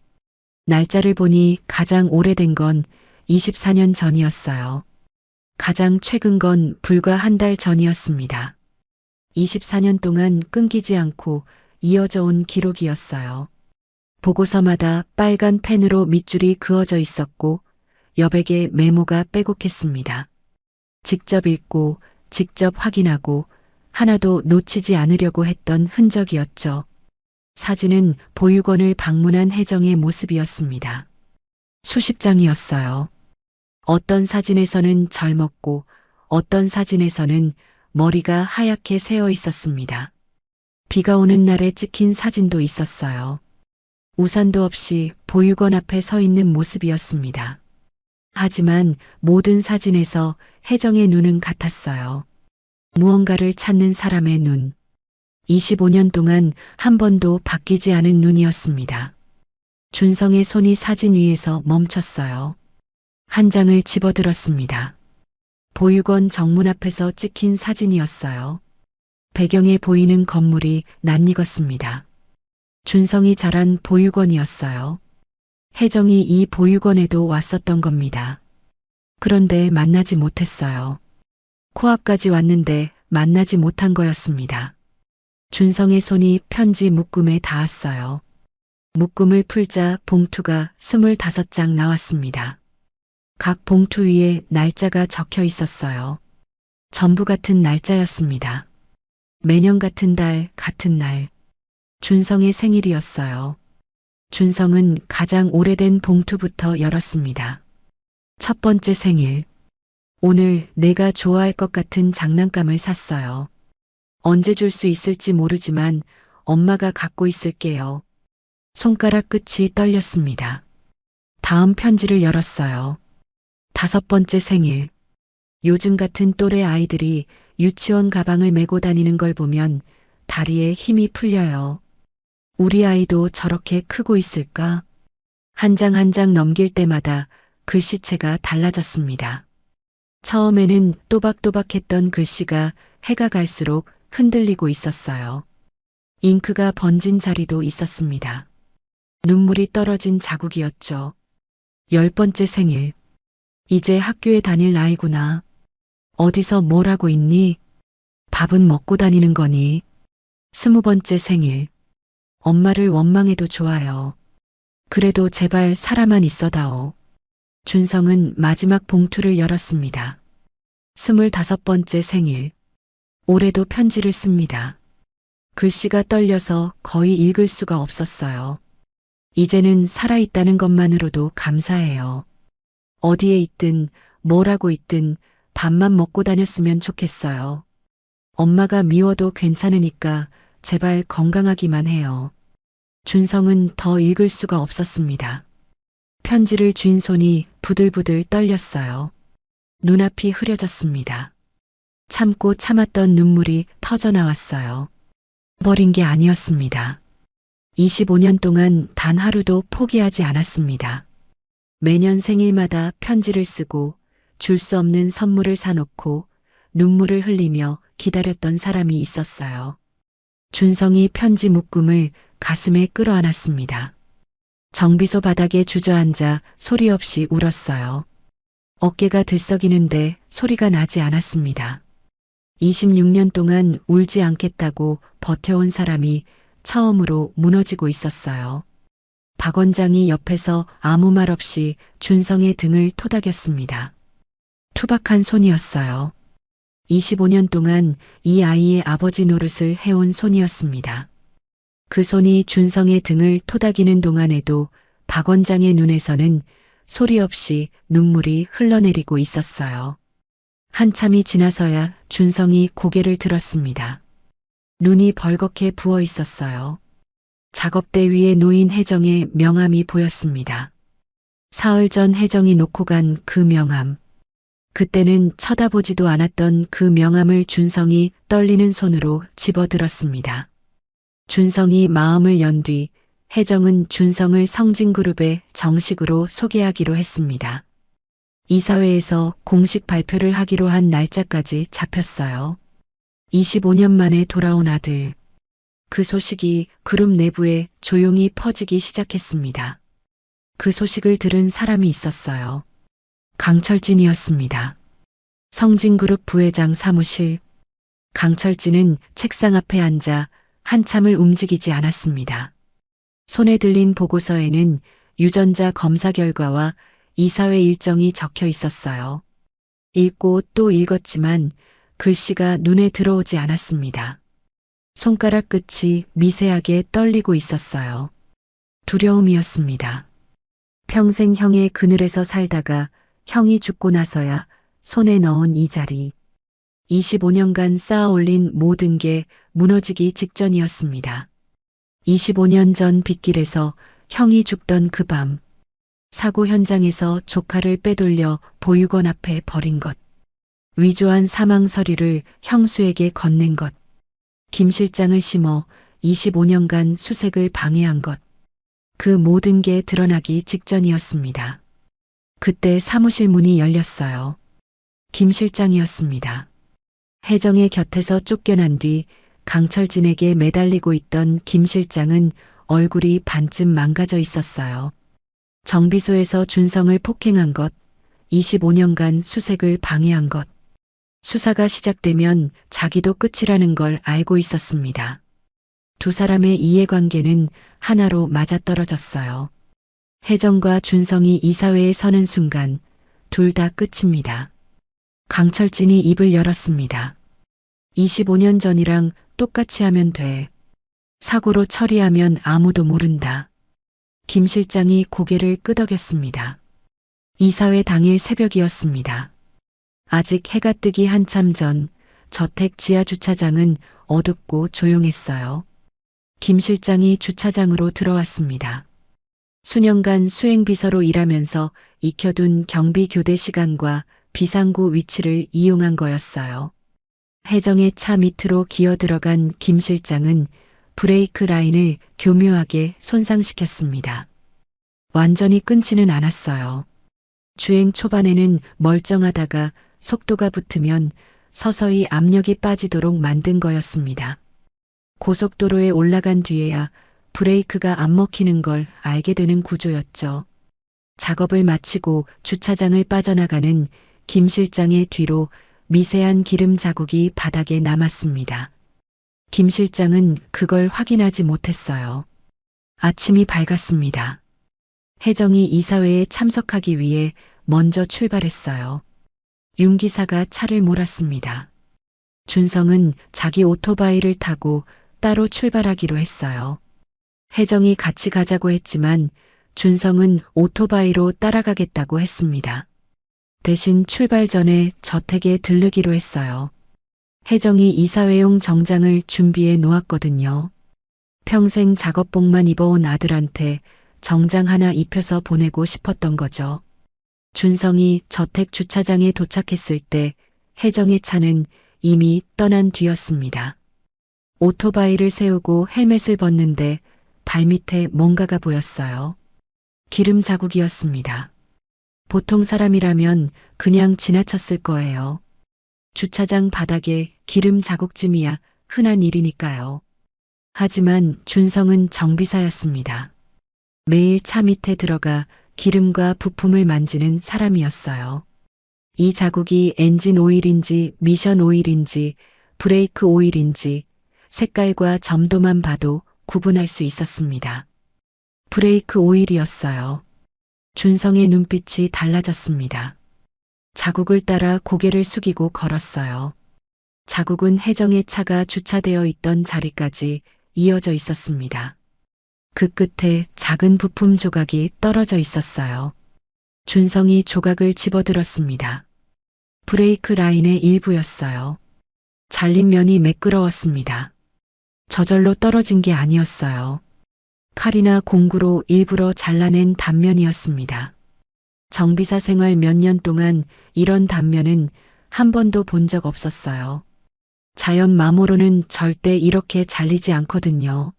날짜를 보니 가장 오래된 건 24년 전이었어요. 가장 최근 건 불과 한 달 전이었습니다. 24년 동안 끊기지 않고 이어져 온 기록이었어요. 보고서마다 빨간 펜으로 밑줄이 그어져 있었고 여백에 메모가 빼곡했습니다. 직접 읽고 직접 확인하고 하나도 놓치지 않으려고 했던 흔적이었죠. 사진은 보육원을 방문한 혜정의 모습이었습니다. 수십 장이었어요. 어떤 사진에서는 젊었고 어떤 사진에서는 머리가 하얗게 새어 있었습니다. 비가 오는 날에 찍힌 사진도 있었어요. 우산도 없이 보육원 앞에 서 있는 모습이었습니다. 하지만 모든 사진에서 혜정의 눈은 같았어요. 무언가를 찾는 사람의 눈. 25년 동안 한 번도 바뀌지 않은 눈이었습니다. 준성의 손이 사진 위에서 멈췄어요. 한 장을 집어들었습니다. 보육원 정문 앞에서 찍힌 사진이었어요. 배경에 보이는 건물이 낯익었습니다. 준성이 자란 보육원이었어요. 혜정이 이 보육원에도 왔었던 겁니다. 그런데 만나지 못했어요. 코앞까지 왔는데 만나지 못한 거였습니다. 준성의 손이 편지 묶음에 닿았어요. 묶음을 풀자 봉투가 25장 나왔습니다. 각 봉투 위에 날짜가 적혀 있었어요. 전부 같은 날짜였습니다. 매년 같은 달, 같은 날. 준성의 생일이었어요. 준성은 가장 오래된 봉투부터 열었습니다. 첫 번째 생일. 오늘 내가 좋아할 것 같은 장난감을 샀어요. 언제 줄 수 있을지 모르지만 엄마가 갖고 있을게요. 손가락 끝이 떨렸습니다. 다음 편지를 열었어요. 다섯 번째 생일. 요즘 같은 또래 아이들이 유치원 가방을 메고 다니는 걸 보면 다리에 힘이 풀려요. 우리 아이도 저렇게 크고 있을까? 한 장 한 장 넘길 때마다 글씨체가 달라졌습니다. 처음에는 또박또박했던 글씨가 해가 갈수록 흔들리고 있었어요. 잉크가 번진 자리도 있었습니다. 눈물이 떨어진 자국이었죠. 10번째 생일. 이제 학교에 다닐 나이구나. 어디서 뭘 하고 있니? 밥은 먹고 다니는 거니? 20번째 생일. 엄마를 원망해도 좋아요. 그래도 제발 살아만 있어다오. 준성은 마지막 봉투를 열었습니다. 25번째 생일. 올해도 편지를 씁니다. 글씨가 떨려서 거의 읽을 수가 없었어요. 이제는 살아있다는 것만으로도 감사해요. 어디에 있든 뭘 하고 있든 밥만 먹고 다녔으면 좋겠어요. 엄마가 미워도 괜찮으니까 제발 건강하기만 해요. 준성은 더 읽을 수가 없었습니다. 편지를 쥔 손이 부들부들 떨렸어요. 눈앞이 흐려졌습니다. 참고 참았던 눈물이 터져 나왔어요. 버린 게 아니었습니다. 25년 동안 단 하루도 포기하지 않았습니다. 매년 생일마다 편지를 쓰고 줄 수 없는 선물을 사놓고 눈물을 흘리며 기다렸던 사람이 있었어요. 준성이 편지 묶음을 가슴에 끌어안았습니다. 정비소 바닥에 주저앉아 소리 없이 울었어요. 어깨가 들썩이는데 소리가 나지 않았습니다. 26년 동안 울지 않겠다고 버텨온 사람이 처음으로 무너지고 있었어요. 박 원장이 옆에서 아무 말 없이 준성의 등을 토닥였습니다. 투박한 손이었어요. 25년 동안 이 아이의 아버지 노릇을 해온 손이었습니다. 그 손이 준성의 등을 토닥이는 동안에도 박 원장의 눈에서는 소리 없이 눈물이 흘러내리고 있었어요. 한참이 지나서야 준성이 고개를 들었습니다. 눈이 벌겋게 부어 있었어요. 작업대 위에 놓인 혜정의 명함이 보였습니다. 사흘 전 혜정이 놓고 간 그 명함. 그때는 쳐다보지도 않았던 그 명함을 준성이 떨리는 손으로 집어들었습니다. 준성이 마음을 연 뒤 혜정은 준성을 성진그룹에 정식으로 소개하기로 했습니다. 이사회에서 공식 발표를 하기로 한 날짜까지 잡혔어요. 25년 만에 돌아온 아들. 그 소식이 그룹 내부에 조용히 퍼지기 시작했습니다. 그 소식을 들은 사람이 있었어요. 강철진이었습니다. 성진그룹 부회장 사무실. 강철진은 책상 앞에 앉아 한참을 움직이지 않았습니다. 손에 들린 보고서에는 유전자 검사 결과와 이사회 일정이 적혀 있었어요. 읽고 또 읽었지만 글씨가 눈에 들어오지 않았습니다. 손가락 끝이 미세하게 떨리고 있었어요. 두려움이었습니다. 평생 형의 그늘에서 살다가 형이 죽고 나서야 손에 넣은 이 자리. 25년간 쌓아 올린 모든 게 무너지기 직전이었습니다. 25년 전 빗길에서 형이 죽던 그 밤. 사고 현장에서 조카를 빼돌려 보육원 앞에 버린 것. 위조한 사망 서류를 형수에게 건넨 것. 김 실장을 심어 25년간 수색을 방해한 것. 그 모든 게 드러나기 직전이었습니다. 그때 사무실 문이 열렸어요. 김 실장이었습니다. 혜정의 곁에서 쫓겨난 뒤 강철진에게 매달리고 있던 김 실장은 얼굴이 반쯤 망가져 있었어요. 정비소에서 준성을 폭행한 것, 25년간 수색을 방해한 것. 수사가 시작되면 자기도 끝이라는 걸 알고 있었습니다. 두 사람의 이해관계는 하나로 맞아떨어졌어요. 혜정과 준성이 이사회에 서는 순간 둘 다 끝입니다. 강철진이 입을 열었습니다. 25년 전이랑 똑같이 하면 돼. 사고로 처리하면 아무도 모른다. 김 실장이 고개를 끄덕였습니다. 이사회 당일 새벽이었습니다. 아직 해가 뜨기 한참 전 저택 지하 주차장은 어둡고 조용했어요. 김 실장이 주차장으로 들어왔습니다. 수년간 수행비서로 일하면서 익혀둔 경비 교대 시간과 비상구 위치를 이용한 거였어요. 혜정의 차 밑으로 기어 들어간 김 실장은 브레이크 라인을 교묘하게 손상시켰습니다. 완전히 끊지는 않았어요. 주행 초반에는 멀쩡하다가 속도가 붙으면 서서히 압력이 빠지도록 만든 거였습니다. 고속도로에 올라간 뒤에야 브레이크가 안 먹히는 걸 알게 되는 구조였죠. 작업을 마치고 주차장을 빠져나가는 김 실장의 뒤로 미세한 기름 자국이 바닥에 남았습니다. 김 실장은 그걸 확인하지 못했어요. 아침이 밝았습니다. 혜정이 이사회에 참석하기 위해 먼저 출발했어요. 윤 기사가 차를 몰았습니다. 준성은 자기 오토바이를 타고 따로 출발하기로 했어요. 혜정이 같이 가자고 했지만 준성은 오토바이로 따라가겠다고 했습니다. 대신 출발 전에 저택에 들르기로 했어요. 혜정이 이사회용 정장을 준비해 놓았거든요. 평생 작업복만 입어온 아들한테 정장 하나 입혀서 보내고 싶었던 거죠. 준성이 저택 주차장에 도착했을 때 혜정의 차는 이미 떠난 뒤였습니다. 오토바이를 세우고 헬멧을 벗는데 발밑에 뭔가가 보였어요. 기름 자국이었습니다. 보통 사람이라면 그냥 지나쳤을 거예요. 주차장 바닥에 기름 자국쯤이야 흔한 일이니까요. 하지만 준성은 정비사였습니다. 매일 차 밑에 들어가 기름과 부품을 만지는 사람이었어요. 이 자국이 엔진 오일인지 미션 오일인지 브레이크 오일인지 색깔과 점도만 봐도 구분할 수 있었습니다. 브레이크 오일이었어요. 준성의 눈빛이 달라졌습니다. 자국을 따라 고개를 숙이고 걸었어요. 자국은 혜정의 차가 주차되어 있던 자리까지 이어져 있었습니다. 그 끝에 작은 부품 조각이 떨어져 있었어요. 준성이 조각을 집어들었습니다. 브레이크 라인의 일부였어요. 잘린 면이 매끄러웠습니다. 저절로 떨어진 게 아니었어요. 칼이나 공구로 일부러 잘라낸 단면이었습니다. 정비사 생활 몇 년 동안 이런 단면은 한 번도 본 적 없었어요. 자연 마모로는 절대 이렇게 잘리지 않거든요.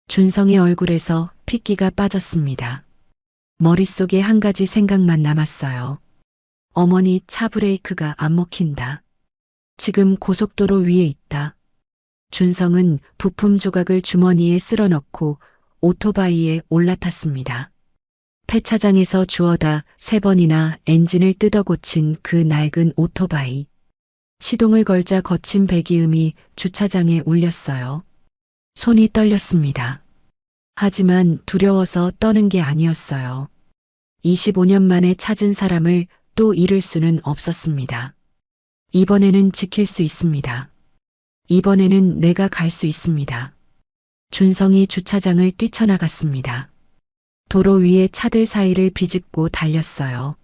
준성의 얼굴에서 핏기가 빠졌습니다. 머릿속에 한 가지 생각만 남았어요. 어머니 차 브레이크가 안 먹힌다. 지금 고속도로 위에 있다. 준성은 부품 조각을 주머니에 쓸어 넣고 오토바이에 올라탔습니다. 폐차장에서 주워다 3번이나 엔진을 뜯어 고친 그 낡은 오토바이. 시동을 걸자 거친 배기음이 주차장에 울렸어요. 손이 떨렸습니다. 하지만 두려워서 떠는 게 아니었어요. 25년 만에 찾은 사람을 또 잃을 수는 없었습니다. 이번에는 지킬 수 있습니다. 이번에는 내가 갈 수 있습니다. 준성이 주차장을 뛰쳐나갔습니다. 도로 위에 차들 사이를 비집고 달렸어요.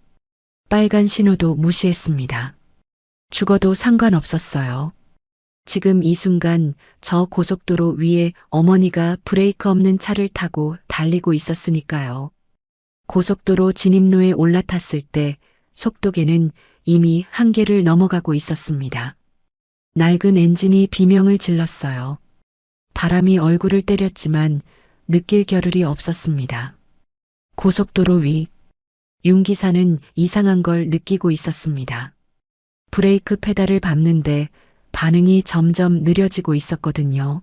빨간 신호도 무시했습니다. 죽어도 상관없었어요. 지금 이 순간 저 고속도로 위에 어머니가 브레이크 없는 차를 타고 달리고 있었으니까요. 고속도로 진입로에 올라탔을 때 속도계는 이미 한계를 넘어가고 있었습니다. 낡은 엔진이 비명을 질렀어요. 바람이 얼굴을 때렸지만 느낄 겨를이 없었습니다. 고속도로 위, 윤 기사는 이상한 걸 느끼고 있었습니다. 브레이크 페달을 밟는데 반응이 점점 느려지고 있었거든요.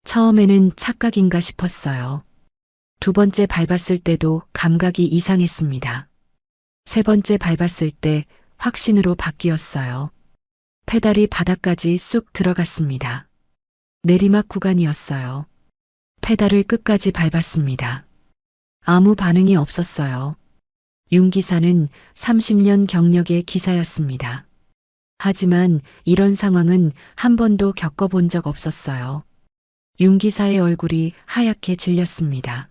처음에는 착각인가 싶었어요. 2번째 밟았을 때도 감각이 이상했습니다. 3번째 밟았을 때 확신으로 바뀌었어요. 페달이 바닥까지 쑥 들어갔습니다. 내리막 구간이었어요. 페달을 끝까지 밟았습니다. 아무 반응이 없었어요. 윤 기사는 30년 경력의 기사였습니다. 하지만 이런 상황은 한 번도 겪어본 적 없었어요. 윤 기사의 얼굴이 하얗게 질렸습니다.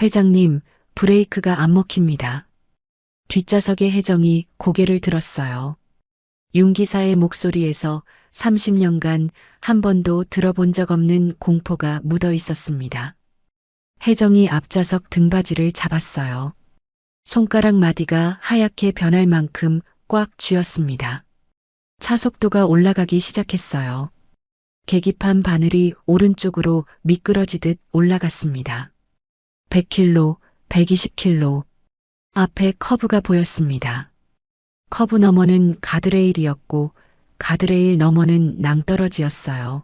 회장님, 브레이크가 안 먹힙니다. 뒷좌석의 혜정이 고개를 들었어요. 윤 기사의 목소리에서 30년간 한 번도 들어본 적 없는 공포가 묻어 있었습니다. 혜정이 앞좌석 등받이를 잡았어요. 손가락 마디가 하얗게 변할 만큼 꽉 쥐었습니다. 차 속도가 올라가기 시작했어요. 계기판 바늘이 오른쪽으로 미끄러지듯 올라갔습니다. 100km, 120km. 앞에 커브가 보였습니다. 커브 너머는 가드레일이었고 가드레일 너머는 낭떠러지였어요.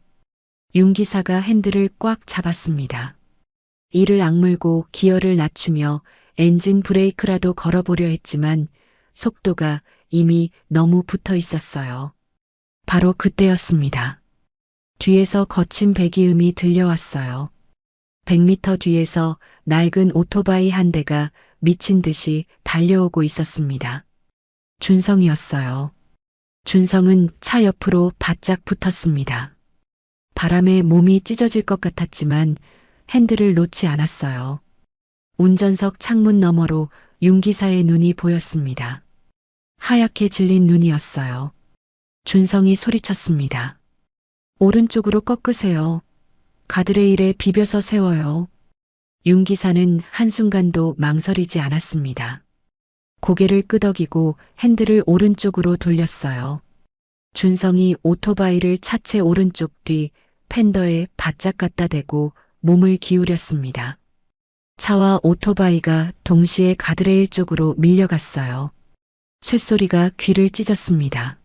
윤 기사가 핸들을 꽉 잡았습니다. 이를 악물고 기어를 낮추며 엔진 브레이크라도 걸어보려 했지만 속도가 이미 너무 붙어 있었어요. 바로 그때였습니다. 뒤에서 거친 배기음이 들려왔어요. 100m 뒤에서 낡은 오토바이 한 대가 미친 듯이 달려오고 있었습니다. 준성이었어요. 준성은 차 옆으로 바짝 붙었습니다. 바람에 몸이 찢어질 것 같았지만 핸들을 놓지 않았어요. 운전석 창문 너머로 윤 기사의 눈이 보였습니다. 하얗게 질린 눈이었어요. 준성이 소리쳤습니다. 오른쪽으로 꺾으세요. 가드레일에 비벼서 세워요. 윤 기사는 한순간도 망설이지 않았습니다. 고개를 끄덕이고 핸들을 오른쪽으로 돌렸어요. 준성이 오토바이를 차체 오른쪽 뒤 팬더에 바짝 갖다 대고 몸을 기울였습니다. 차와 오토바이가 동시에 가드레일 쪽으로 밀려갔어요. 쇳소리가 귀를 찢었습니다.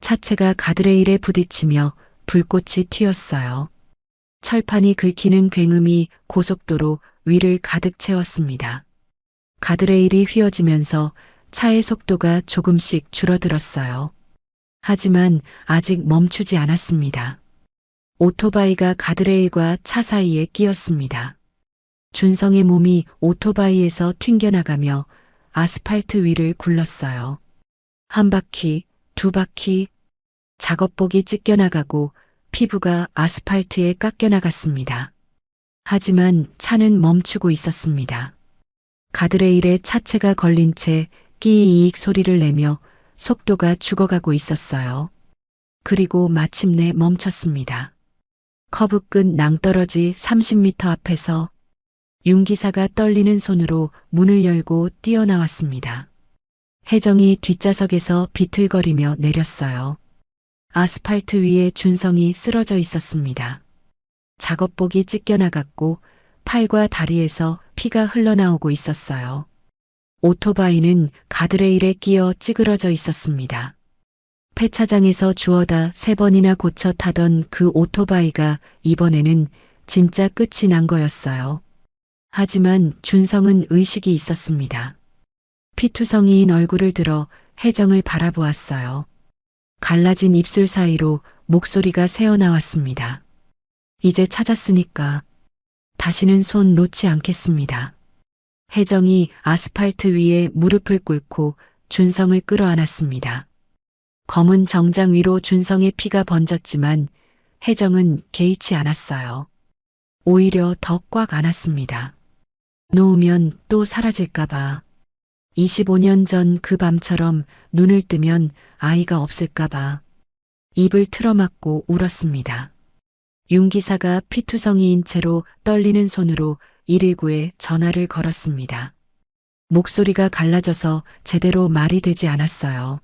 차체가 가드레일에 부딪히며 불꽃이 튀었어요. 철판이 긁히는 굉음이 고속도로 위를 가득 채웠습니다. 가드레일이 휘어지면서 차의 속도가 조금씩 줄어들었어요. 하지만 아직 멈추지 않았습니다. 오토바이가 가드레일과 차 사이에 끼었습니다. 준성의 몸이 오토바이에서 튕겨나가며 아스팔트 위를 굴렀어요. 한 바퀴, 두 바퀴, 작업복이 찢겨나가고 피부가 아스팔트에 깎여나갔습니다. 하지만 차는 멈추고 있었습니다. 가드레일에 차체가 걸린 채 끼이익 소리를 내며 속도가 죽어가고 있었어요. 그리고 마침내 멈췄습니다. 커브 끝 낭떠러지 30m 앞에서 윤 기사가 떨리는 손으로 문을 열고 뛰어나왔습니다. 혜정이 뒷좌석에서 비틀거리며 내렸어요. 아스팔트 위에 준성이 쓰러져 있었습니다. 작업복이 찢겨나갔고 팔과 다리에서 피가 흘러나오고 있었어요. 오토바이는 가드레일에 끼어 찌그러져 있었습니다. 폐차장에서 주워다 3번이나 고쳐 타던 그 오토바이가 이번에는 진짜 끝이 난 거였어요. 하지만 준성은 의식이 있었습니다. 피투성이인 얼굴을 들어 혜정을 바라보았어요. 갈라진 입술 사이로 목소리가 새어나왔습니다. 이제 찾았으니까 다시는 손 놓지 않겠습니다. 혜정이 아스팔트 위에 무릎을 꿇고 준성을 끌어안았습니다. 검은 정장 위로 준성의 피가 번졌지만 혜정은 개의치 않았어요. 오히려 더 꽉 안았습니다. 놓으면 또 사라질까봐. 25년 전 그 밤처럼 눈을 뜨면 아이가 없을까봐. 입을 틀어막고 울었습니다. 윤 기사가 피투성이인 채로 떨리는 손으로 119에 전화를 걸었습니다. 목소리가 갈라져서 제대로 말이 되지 않았어요.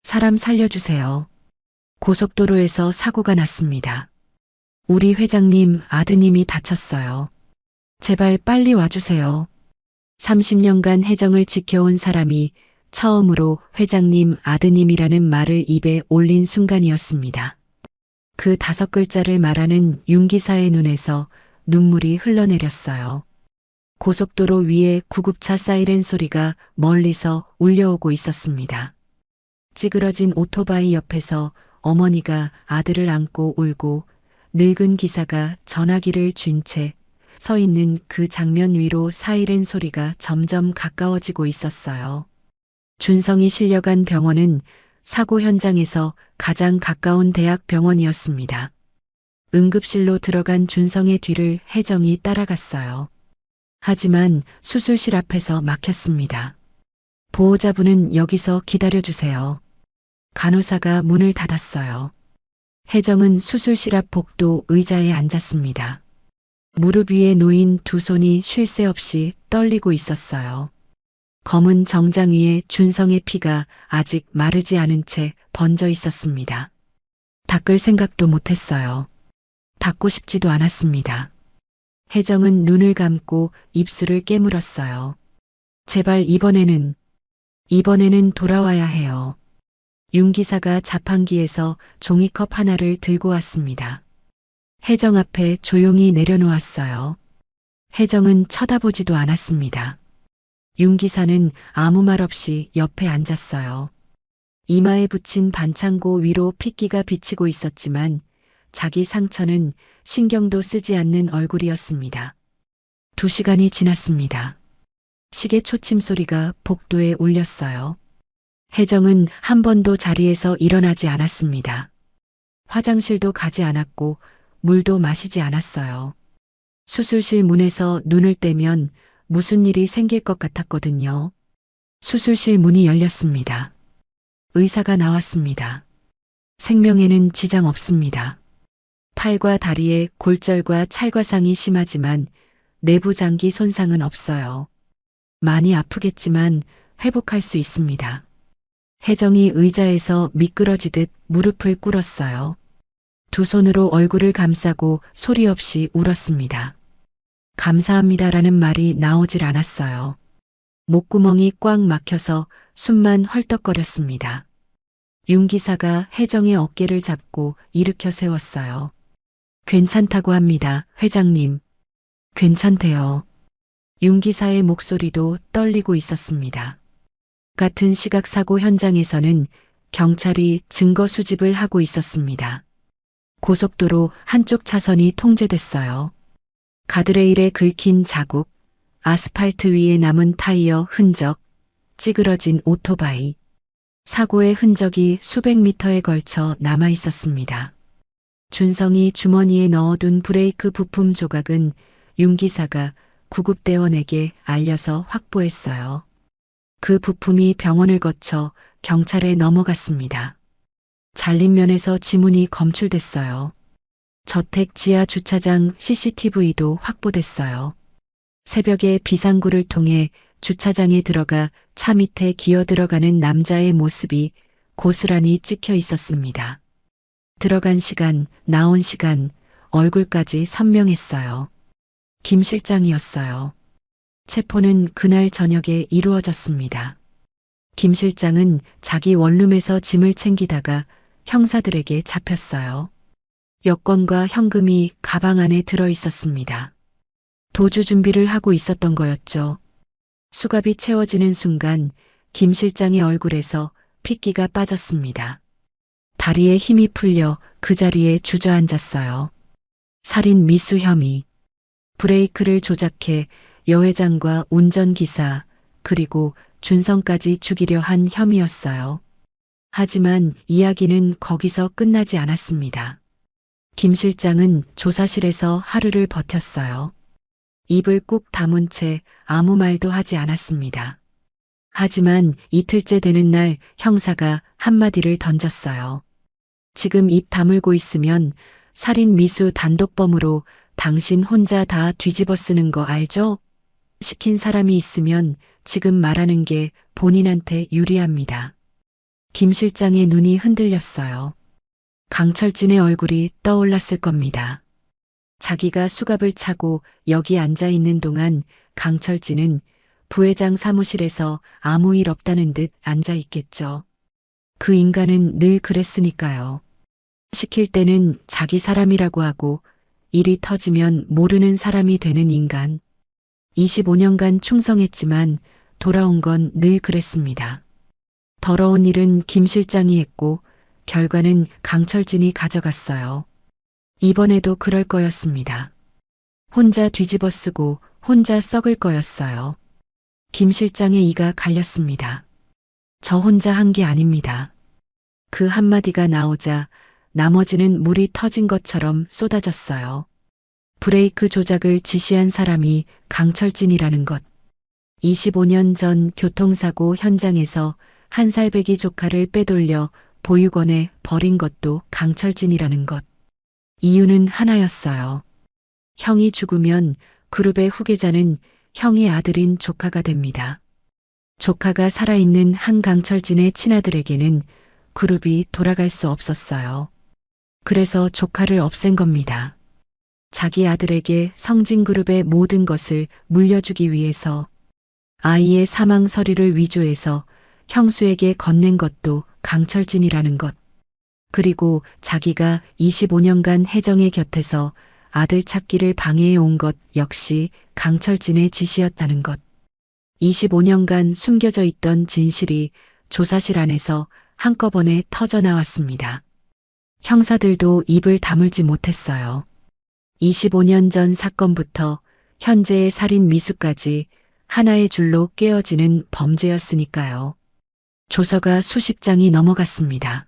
사람 살려주세요. 고속도로에서 사고가 났습니다. 우리 회장님 아드님이 다쳤어요. 제발 빨리 와주세요. 30년간 혜정을 지켜온 사람이 처음으로 회장님 아드님이라는 말을 입에 올린 순간이었습니다. 그 5글자를 말하는 윤 기사의 눈에서 눈물이 흘러내렸어요. 고속도로 위에 구급차 사이렌 소리가 멀리서 울려오고 있었습니다. 찌그러진 오토바이 옆에서 어머니가 아들을 안고 울고 늙은 기사가 전화기를 쥔 채 서 있는 그 장면 위로 사이렌 소리가 점점 가까워지고 있었어요. 준성이 실려간 병원은 사고 현장에서 가장 가까운 대학병원이었습니다. 응급실로 들어간 준성의 뒤를 혜정이 따라갔어요. 하지만 수술실 앞에서 막혔습니다. 보호자분은 여기서 기다려주세요. 간호사가 문을 닫았어요. 혜정은 수술실 앞 복도 의자에 앉았습니다. 무릎 위에 놓인 두 손이 쉴 새 없이 떨리고 있었어요. 검은 정장 위에 준성의 피가 아직 마르지 않은 채 번져 있었습니다. 닦을 생각도 못했어요. 닦고 싶지도 않았습니다. 혜정은 눈을 감고 입술을 깨물었어요. 제발 이번에는 돌아와야 해요. 윤 기사가 자판기에서 종이컵 하나를 들고 왔습니다. 혜정 앞에 조용히 내려놓았어요. 혜정은 쳐다보지도 않았습니다. 윤 기사는 아무 말 없이 옆에 앉았어요. 이마에 붙인 반창고 위로 핏기가 비치고 있었지만 자기 상처는 신경도 쓰지 않는 얼굴이었습니다. 2시간이 지났습니다. 시계 초침 소리가 복도에 울렸어요. 혜정은 한 번도 자리에서 일어나지 않았습니다. 화장실도 가지 않았고 물도 마시지 않았어요. 수술실 문에서 눈을 떼면 무슨 일이 생길 것 같았거든요. 수술실 문이 열렸습니다. 의사가 나왔습니다. 생명에는 지장 없습니다. 팔과 다리에 골절과 찰과상이 심하지만 내부 장기 손상은 없어요. 많이 아프겠지만 회복할 수 있습니다. 혜정이 의자에서 미끄러지듯 무릎을 꿇었어요. 두 손으로 얼굴을 감싸고 소리 없이 울었습니다. 감사합니다라는 말이 나오질 않았어요. 목구멍이 꽉 막혀서 숨만 헐떡거렸습니다. 윤 기사가 혜정의 어깨를 잡고 일으켜 세웠어요. 괜찮다고 합니다, 회장님. 괜찮대요. 윤 기사의 목소리도 떨리고 있었습니다. 같은 시각 사고 현장에서는 경찰이 증거 수집을 하고 있었습니다. 고속도로 한쪽 차선이 통제됐어요. 가드레일에 긁힌 자국, 아스팔트 위에 남은 타이어 흔적, 찌그러진 오토바이. 사고의 흔적이 수백 미터에 걸쳐 남아 있었습니다. 준성이 주머니에 넣어둔 브레이크 부품 조각은 윤 기사가 구급대원에게 알려서 확보했어요. 그 부품이 병원을 거쳐 경찰에 넘어갔습니다. 잘림면에서 지문이 검출됐어요. 저택 지하 주차장 CCTV도 확보됐어요. 새벽에 비상구를 통해 주차장에 들어가 차 밑에 기어 들어가는 남자의 모습이 고스란히 찍혀 있었습니다. 들어간 시간, 나온 시간, 얼굴까지 선명했어요. 김 실장이었어요. 체포는 그날 저녁에 이루어졌습니다. 김 실장은 자기 원룸에서 짐을 챙기다가 형사들에게 잡혔어요. 여권과 현금이 가방 안에 들어 있었습니다. 도주 준비를 하고 있었던 거였죠. 수갑이 채워지는 순간 김 실장의 얼굴에서 핏기가 빠졌습니다. 다리에 힘이 풀려 그 자리에 주저앉았어요. 살인 미수 혐의. 브레이크를 조작해 여 회장과 운전기사 그리고 준성까지 죽이려 한 혐의였어요. 하지만 이야기는 거기서 끝나지 않았습니다. 김 실장은 조사실에서 하루를 버텼어요. 입을 꾹 다문 채 아무 말도 하지 않았습니다. 하지만 이틀째 되는 날 형사가 한마디를 던졌어요. 지금 입 다물고 있으면 살인 미수 단독범으로 당신 혼자 다 뒤집어 쓰는 거 알죠? 시킨 사람이 있으면 지금 말하는 게 본인한테 유리합니다. 김 실장의 눈이 흔들렸어요. 강철진의 얼굴이 떠올랐을 겁니다. 자기가 수갑을 차고 여기 앉아 있는 동안 강철진은 부회장 사무실에서 아무 일 없다는 듯 앉아 있겠죠. 그 인간은 늘 그랬으니까요. 시킬 때는 자기 사람이라고 하고 일이 터지면 모르는 사람이 되는 인간. 25년간 충성했지만 돌아온 건 늘 그랬습니다. 더러운 일은 김 실장이 했고 결과는 강철진이 가져갔어요. 이번에도 그럴 거였습니다. 혼자 뒤집어 쓰고 혼자 썩을 거였어요. 김 실장의 이가 갈렸습니다. 저 혼자 한 게 아닙니다. 그 한마디가 나오자 나머지는 물이 터진 것처럼 쏟아졌어요. 브레이크 조작을 지시한 사람이 강철진이라는 것. 25년 전 교통사고 현장에서 한살배기 조카를 빼돌려 보육원에 버린 것도 강철진이라는 것. 이유는 하나였어요. 형이 죽으면 그룹의 후계자는 형의 아들인 조카가 됩니다. 조카가 살아있는 한강철진의 친아들에게는 그룹이 돌아갈 수 없었어요. 그래서 조카를 없앤 겁니다. 자기 아들에게 성진그룹의 모든 것을 물려주기 위해서 아이의 사망 서류를 위조해서 형수에게 건넨 것도 강철진이라는 것. 그리고 자기가 25년간 혜정의 곁에서 아들 찾기를 방해해 온 것 역시 강철진의 지시였다는 것. 25년간 숨겨져 있던 진실이 조사실 안에서 한꺼번에 터져 나왔습니다. 형사들도 입을 다물지 못했어요. 25년 전 사건부터 현재의 살인 미수까지 하나의 줄로 깨어지는 범죄였으니까요. 조서가 수십 장이 넘어갔습니다.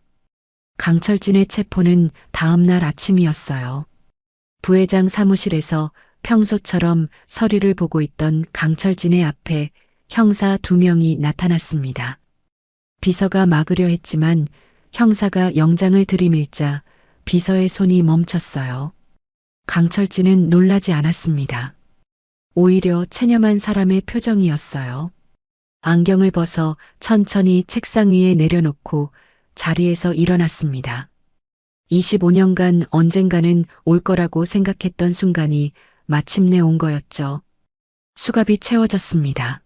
강철진의 체포는 다음 날 아침이었어요. 부회장 사무실에서 평소처럼 서류를 보고 있던 강철진의 앞에 형사 2명이 나타났습니다. 비서가 막으려 했지만 형사가 영장을 들이밀자 비서의 손이 멈췄어요. 강철진은 놀라지 않았습니다. 오히려 체념한 사람의 표정이었어요. 안경을 벗어 천천히 책상 위에 내려놓고 자리에서 일어났습니다. 25년간 언젠가는 올 거라고 생각했던 순간이 마침내 온 거였죠. 수갑이 채워졌습니다.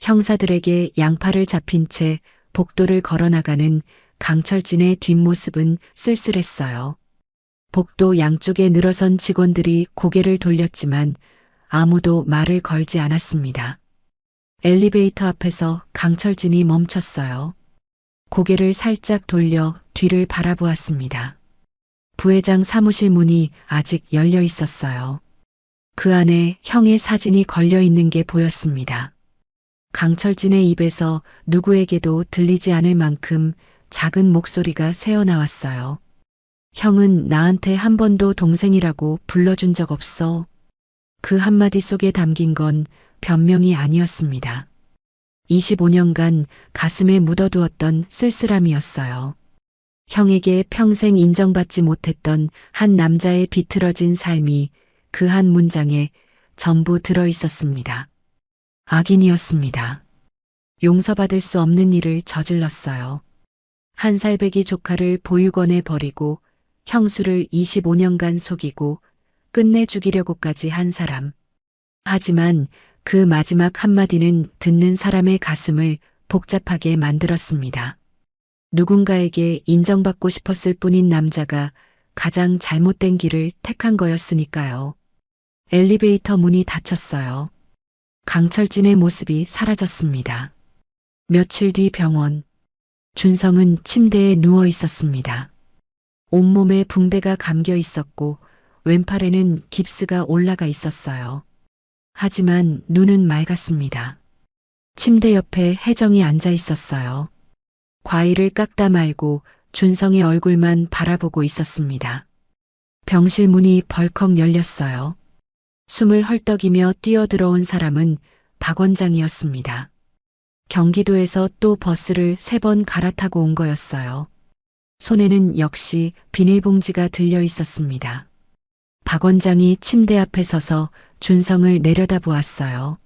형사들에게 양팔을 잡힌 채 복도를 걸어나가는 강철진의 뒷모습은 쓸쓸했어요. 복도 양쪽에 늘어선 직원들이 고개를 돌렸지만 아무도 말을 걸지 않았습니다. 엘리베이터 앞에서 강철진이 멈췄어요. 고개를 살짝 돌려 뒤를 바라보았습니다. 부회장 사무실 문이 아직 열려 있었어요. 그 안에 형의 사진이 걸려 있는 게 보였습니다. 강철진의 입에서 누구에게도 들리지 않을 만큼 작은 목소리가 새어나왔어요. 형은 나한테 한 번도 동생이라고 불러준 적 없어. 그 한마디 속에 담긴 건 변명이 아니었습니다. 25년간 가슴에 묻어두었던 쓸쓸함이었어요. 형에게 평생 인정받지 못했던 한 남자의 비틀어진 삶이 그 한 문장에 전부 들어 있었습니다. 악인이었습니다. 용서받을 수 없는 일을 저질렀어요. 한 살배기 조카를 보육원에 버리고 형수를 25년간 속이고 끝내 죽이려고까지 한 사람. 하지만 그 마지막 한마디는 듣는 사람의 가슴을 복잡하게 만들었습니다. 누군가에게 인정받고 싶었을 뿐인 남자가 가장 잘못된 길을 택한 거였으니까요. 엘리베이터 문이 닫혔어요. 강철진의 모습이 사라졌습니다. 며칠 뒤 병원. 준성은 침대에 누워 있었습니다. 온몸에 붕대가 감겨 있었고 왼팔에는 깁스가 올라가 있었어요. 하지만 눈은 맑았습니다. 침대 옆에 혜정이 앉아 있었어요. 과일을 깎다 말고 준성의 얼굴만 바라보고 있었습니다. 병실 문이 벌컥 열렸어요. 숨을 헐떡이며 뛰어들어온 사람은 박 원장이었습니다. 경기도에서 또 버스를 3번 갈아타고 온 거였어요. 손에는 역시 비닐봉지가 들려 있었습니다. 박 원장이 침대 앞에 서서 준성을 내려다보았어요.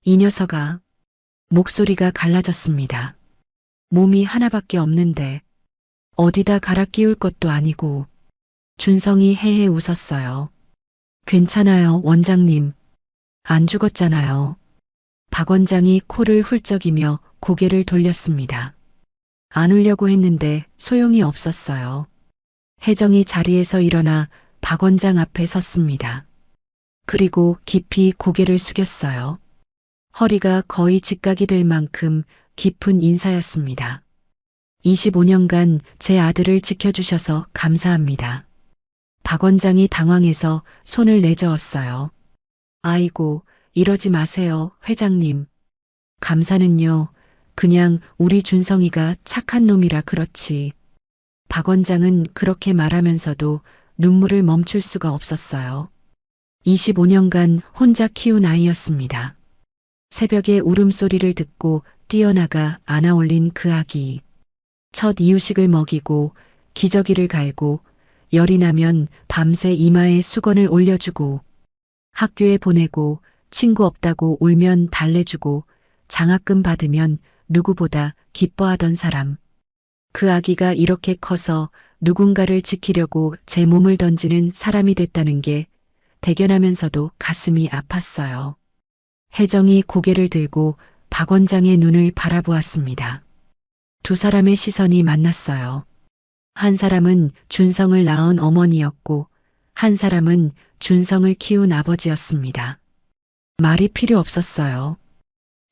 이 녀석아. 목소리가 갈라졌습니다. 몸이 하나밖에 없는데 어디다 갈아 끼울 것도 아니고. 준성이 헤헤 웃었어요. 괜찮아요, 원장님. 안 죽었잖아요. 박 원장이 코를 훌쩍이며 고개를 돌렸습니다. 안 울려고 했는데 소용이 없었어요. 혜정이 자리에서 일어나 박 원장 앞에 섰습니다. 그리고 깊이 고개를 숙였어요. 허리가 거의 직각이 될 만큼 깊은 인사였습니다. 25년간 제 아들을 지켜주셔서 감사합니다. 박 원장이 당황해서 손을 내저었어요. 아이고, 이러지 마세요, 회장님. 감사는요, 그냥 우리 준성이가 착한 놈이라 그렇지. 박 원장은 그렇게 말하면서도 눈물을 멈출 수가 없었어요. 25년간 혼자 키운 아이였습니다. 새벽에 울음소리를 듣고 뛰어나가 안아올린 그 아기. 첫 이유식을 먹이고 기저귀를 갈고 열이 나면 밤새 이마에 수건을 올려주고 학교에 보내고 친구 없다고 울면 달래주고 장학금 받으면 누구보다 기뻐하던 사람. 그 아기가 이렇게 커서 누군가를 지키려고 제 몸을 던지는 사람이 됐다는 게 대견하면서도 가슴이 아팠어요. 혜정이 고개를 들고 박 원장의 눈을 바라보았습니다. 두 사람의 시선이 만났어요. 한 사람은 준성을 낳은 어머니였고 한 사람은 준성을 키운 아버지였습니다. 말이 필요 없었어요.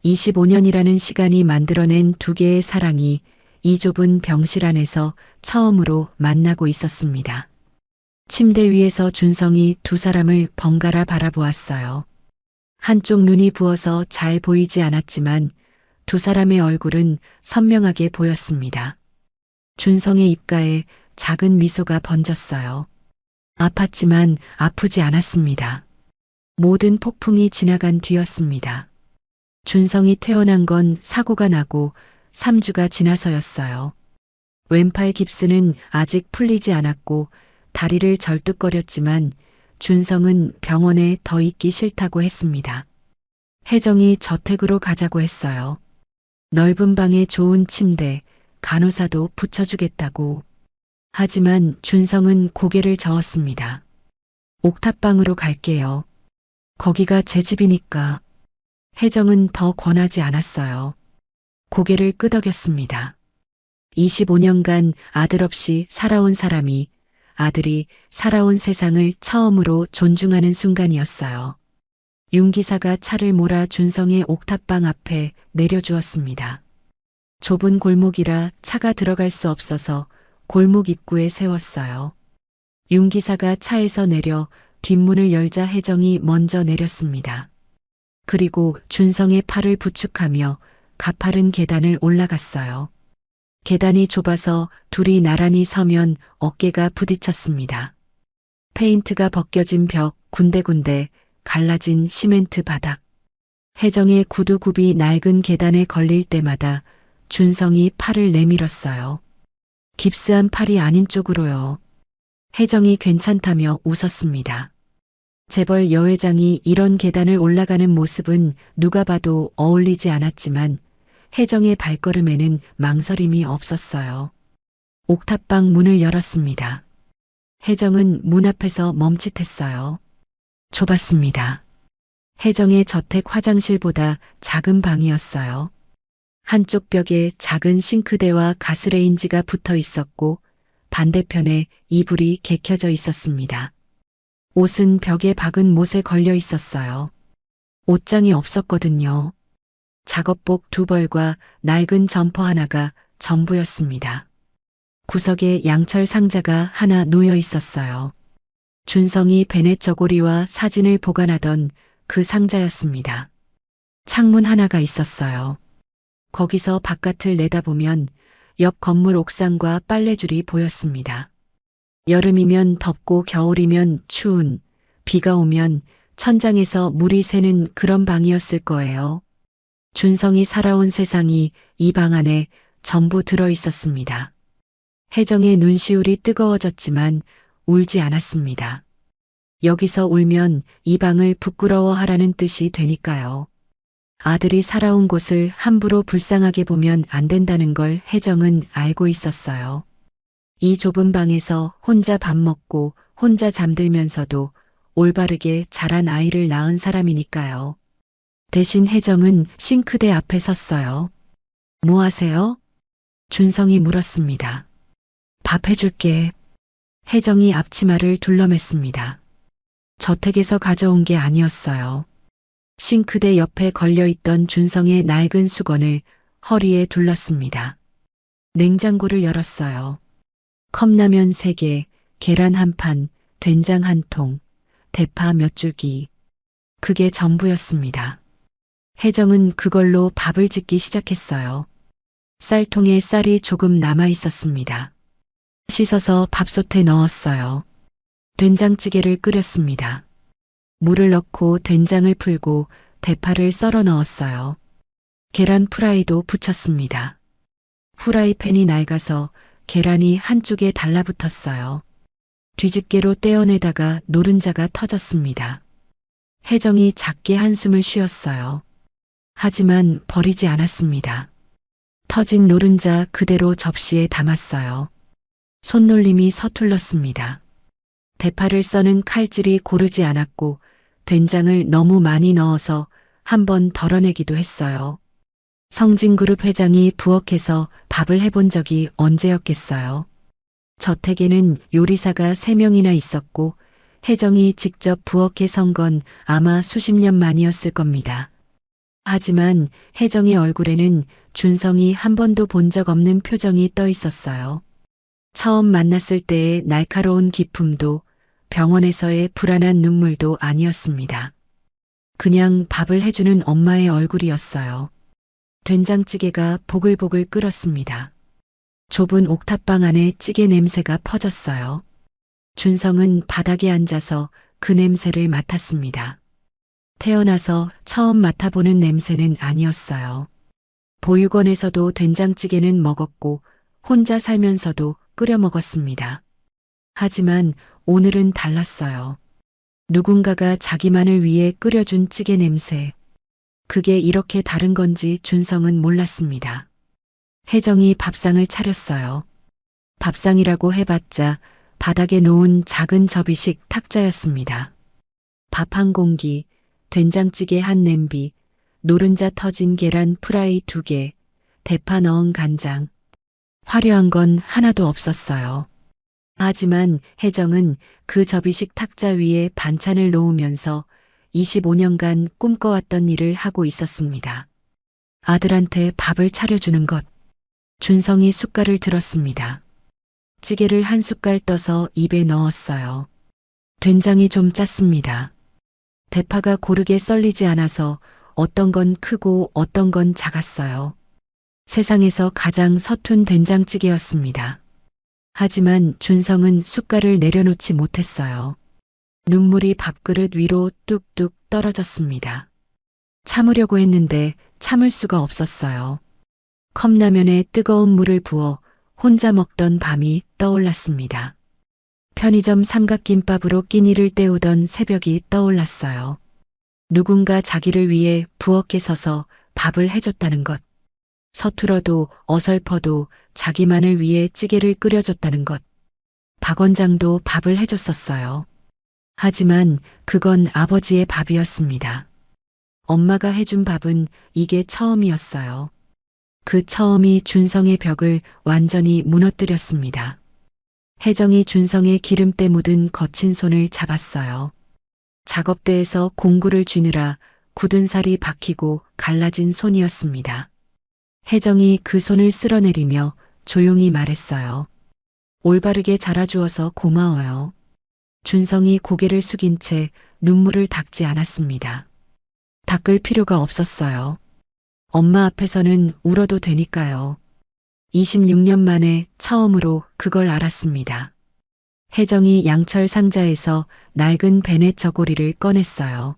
25년이라는 시간이 만들어낸 두 개의 사랑이 이 좁은 병실 안에서 처음으로 만나고 있었습니다. 침대 위에서 준성이 두 사람을 번갈아 바라보았어요. 한쪽 눈이 부어서 잘 보이지 않았지만 두 사람의 얼굴은 선명하게 보였습니다. 준성의 입가에 작은 미소가 번졌어요. 아팠지만 아프지 않았습니다. 모든 폭풍이 지나간 뒤였습니다. 준성이 태어난 건 사고가 나고 3주가 지나서였어요. 왼팔 깁스는 아직 풀리지 않았고 다리를 절뚝거렸지만 준성은 병원에 더 있기 싫다고 했습니다. 혜정이 저택으로 가자고 했어요. 넓은 방에 좋은 침대, 간호사도 붙여주겠다고. 하지만 준성은 고개를 저었습니다. 옥탑방으로 갈게요. 거기가 제 집이니까. 혜정은 더 권하지 않았어요. 고개를 끄덕였습니다. 25년간 아들 없이 살아온 사람이 아들이 살아온 세상을 처음으로 존중하는 순간이었어요. 윤 기사가 차를 몰아 준성의 옥탑방 앞에 내려주었습니다. 좁은 골목이라 차가 들어갈 수 없어서 골목 입구에 세웠어요. 윤 기사가 차에서 내려 뒷문을 열자 혜정이 먼저 내렸습니다. 그리고 준성의 팔을 부축하며 가파른 계단을 올라갔어요. 계단이 좁아서 둘이 나란히 서면 어깨가 부딪혔습니다. 페인트가 벗겨진 벽, 군데군데 갈라진 시멘트 바닥. 혜정의 구두굽이 낡은 계단에 걸릴 때마다 준성이 팔을 내밀었어요. 깁스한 팔이 아닌 쪽으로요. 혜정이 괜찮다며 웃었습니다. 재벌 여회장이 이런 계단을 올라가는 모습은 누가 봐도 어울리지 않았지만 혜정의 발걸음에는 망설임이 없었어요. 옥탑방 문을 열었습니다. 혜정은 문 앞에서 멈칫했어요. 좁았습니다. 혜정의 저택 화장실보다 작은 방이었어요. 한쪽 벽에 작은 싱크대와 가스레인지가 붙어 있었고 반대편에 이불이 개켜져 있었습니다. 옷은 벽에 박은 못에 걸려 있었어요. 옷장이 없었거든요. 작업복 2벌과 낡은 점퍼 하나가 전부였습니다. 구석에 양철 상자가 하나 놓여 있었어요. 준성이 베넷 저고리와 사진을 보관하던 그 상자였습니다. 창문 하나가 있었어요. 거기서 바깥을 내다보면 옆 건물 옥상과 빨래줄이 보였습니다. 여름이면 덥고 겨울이면 추운, 비가 오면 천장에서 물이 새는 그런 방이었을 거예요. 준성이 살아온 세상이 이 방 안에 전부 들어 있었습니다. 혜정의 눈시울이 뜨거워졌지만 울지 않았습니다. 여기서 울면 이 방을 부끄러워하라는 뜻이 되니까요. 아들이 살아온 곳을 함부로 불쌍하게 보면 안 된다는 걸 혜정은 알고 있었어요. 이 좁은 방에서 혼자 밥 먹고 혼자 잠들면서도 올바르게 자란 아이를 낳은 사람이니까요. 대신 혜정은 싱크대 앞에 섰어요. 뭐 하세요? 준성이 물었습니다. 밥 해줄게. 혜정이 앞치마를 둘러맸습니다. 저택에서 가져온 게 아니었어요. 싱크대 옆에 걸려있던 준성의 낡은 수건을 허리에 둘렀습니다. 냉장고를 열었어요. 컵라면 3개, 계란 1판, 된장 1통, 대파 몇 줄기. 그게 전부였습니다. 혜정은 그걸로 밥을 짓기 시작했어요. 쌀통에 쌀이 조금 남아 있었습니다. 씻어서 밥솥에 넣었어요. 된장찌개를 끓였습니다. 물을 넣고 된장을 풀고 대파를 썰어 넣었어요. 계란 프라이도 부쳤습니다. 후라이팬이 낡아서 계란이 한쪽에 달라붙었어요. 뒤집개로 떼어내다가 노른자가 터졌습니다. 혜정이 작게 한숨을 쉬었어요. 하지만 버리지 않았습니다. 터진 노른자 그대로 접시에 담았어요. 손놀림이 서툴렀습니다. 대파를 써는 칼질이 고르지 않았고 된장을 너무 많이 넣어서 한번 덜어내기도 했어요. 성진그룹 회장이 부엌에서 밥을 해본 적이 언제였겠어요. 저택에는 요리사가 3명이나 있었고 혜정이 직접 부엌에 선 건 아마 수십 년 만이었을 겁니다. 하지만 혜정의 얼굴에는 준성이 한 번도 본 적 없는 표정이 떠 있었어요. 처음 만났을 때의 날카로운 기품도 병원에서의 불안한 눈물도 아니었습니다. 그냥 밥을 해주는 엄마의 얼굴이었어요. 된장찌개가 보글보글 끓었습니다. 좁은 옥탑방 안에 찌개 냄새가 퍼졌어요. 준성은 바닥에 앉아서 그 냄새를 맡았습니다. 태어나서 처음 맡아보는 냄새는 아니었어요. 보육원에서도 된장찌개는 먹었고 혼자 살면서도 끓여 먹었습니다. 하지만 오늘은 달랐어요. 누군가가 자기만을 위해 끓여준 찌개 냄새. 그게 이렇게 다른 건지 준성은 몰랐습니다. 혜정이 밥상을 차렸어요. 밥상이라고 해봤자 바닥에 놓은 작은 접이식 탁자였습니다. 밥 한 공기, 된장찌개 한 냄비, 노른자 터진 계란 프라이 2개, 대파 넣은 간장. 화려한 건 하나도 없었어요. 하지만 혜정은 그 접이식 탁자 위에 반찬을 놓으면서 25년간 꿈꿔왔던 일을 하고 있었습니다. 아들한테 밥을 차려주는 것. 준성이 숟갈을 들었습니다. 찌개를 한 숟갈 떠서 입에 넣었어요. 된장이 좀 짰습니다. 대파가 고르게 썰리지 않아서 어떤 건 크고 어떤 건 작았어요. 세상에서 가장 서툰 된장찌개였습니다. 하지만 준성은 숟갈을 내려놓지 못했어요. 눈물이 밥그릇 위로 뚝뚝 떨어졌습니다. 참으려고 했는데 참을 수가 없었어요. 컵라면에 뜨거운 물을 부어 혼자 먹던 밤이 떠올랐습니다. 편의점 삼각김밥으로 끼니를 때우던 새벽이 떠올랐어요. 누군가 자기를 위해 부엌에 서서 밥을 해줬다는 것. 서툴어도 어설퍼도 자기만을 위해 찌개를 끓여줬다는 것. 박 원장도 밥을 해줬었어요. 하지만 그건 아버지의 밥이었습니다. 엄마가 해준 밥은 이게 처음이었어요. 그 처음이 준성의 벽을 완전히 무너뜨렸습니다. 혜정이 준성의 기름때 묻은 거친 손을 잡았어요. 작업대에서 공구를 쥐느라 굳은 살이 박히고 갈라진 손이었습니다. 혜정이 그 손을 쓸어내리며 조용히 말했어요. 올바르게 자라주어서 고마워요. 준성이 고개를 숙인 채 눈물을 닦지 않았습니다. 닦을 필요가 없었어요. 엄마 앞에서는 울어도 되니까요. 26년 만에 처음으로 그걸 알았습니다. 혜정이 양철 상자에서 낡은 베넷 저고리를 꺼냈어요.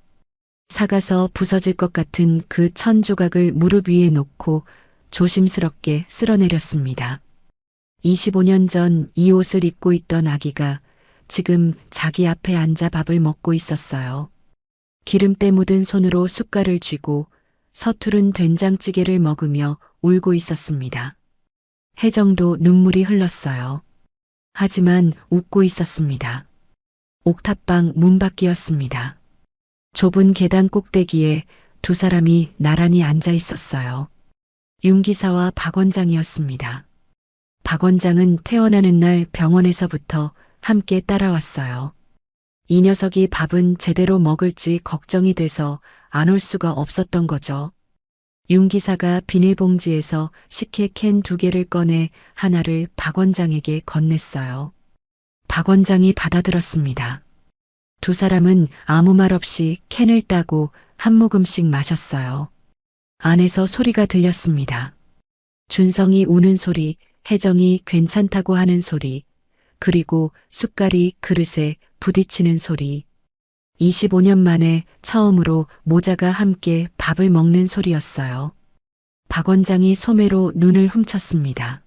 사가서 부서질 것 같은 그 천 조각을 무릎 위에 놓고 조심스럽게 쓸어내렸습니다. 25년 전 이 옷을 입고 있던 아기가 지금 자기 앞에 앉아 밥을 먹고 있었어요. 기름때 묻은 손으로 숟갈을 쥐고 서투른 된장찌개를 먹으며 울고 있었습니다. 혜정도 눈물이 흘렀어요. 하지만 웃고 있었습니다. 옥탑방 문밖이었습니다. 좁은 계단 꼭대기에 두 사람이 나란히 앉아 있었어요. 윤 기사와 박 원장이었습니다. 박 원장은 태어나는 날 병원에서부터 함께 따라왔어요. 이 녀석이 밥은 제대로 먹을지 걱정이 돼서 안 올 수가 없었던 거죠. 윤 기사가 비닐봉지에서 식혜 캔 2개를 꺼내 하나를 박 원장에게 건넸어요. 박 원장이 받아들었습니다. 두 사람은 아무 말 없이 캔을 따고 한 모금씩 마셨어요. 안에서 소리가 들렸습니다. 준성이 우는 소리, 혜정이 괜찮다고 하는 소리, 그리고 숟갈이 그릇에 부딪히는 소리. 25년 만에 처음으로 모자가 함께 밥을 먹는 소리였어요. 박 원장이 소매로 눈을 훔쳤습니다.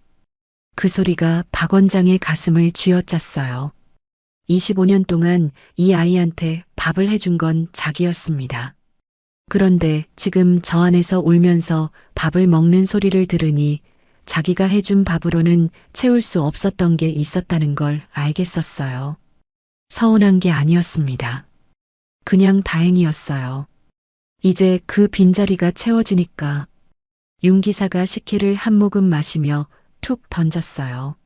그 소리가 박 원장의 가슴을 쥐어짰어요. 25년 동안 이 아이한테 밥을 해준 건 자기였습니다. 그런데 지금 저 안에서 울면서 밥을 먹는 소리를 들으니 자기가 해준 밥으로는 채울 수 없었던 게 있었다는 걸 알겠었어요. 서운한 게 아니었습니다. 그냥 다행이었어요. 이제 그 빈자리가 채워지니까. 윤 기사가 식혜를 한 모금 마시며 툭 던졌어요.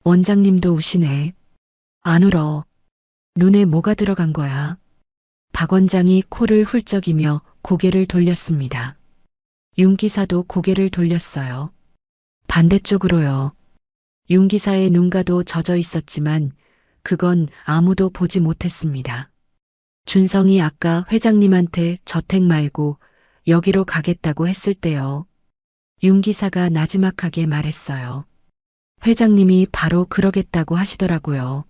원장님도 우시네. 안 울어. 눈에 뭐가 들어간 거야? 박 원장이 코를 훌쩍이며 고개를 돌렸습니다. 윤 기사도 고개를 돌렸어요. 반대쪽으로요. 윤 기사의 눈가도 젖어 있었지만 그건 아무도 보지 못했습니다. 준성이 아까 회장님한테 저택 말고 여기로 가겠다고 했을 때요. 윤 기사가 나지막하게 말했어요. 회장님이 바로 그러겠다고 하시더라고요.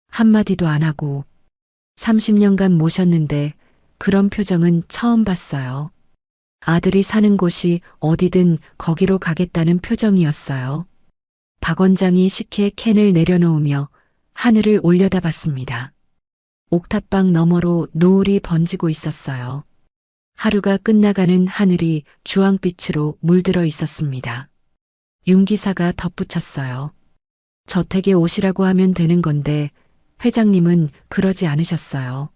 한마디도 안 하고 30년간 모셨는데 그런 표정은 처음 봤어요. 아들이 사는 곳이 어디든 거기로 가겠다는 표정이었어요. 박 원장이 식혜 캔을 내려놓으며 하늘을 올려다봤습니다. 옥탑방 너머로 노을이 번지고 있었어요. 하루가 끝나가는 하늘이 주황빛으로 물들어 있었습니다. 윤 기사가 덧붙였어요. 저택에 오시라고 하면 되는 건데 회장님은 그러지 않으셨어요.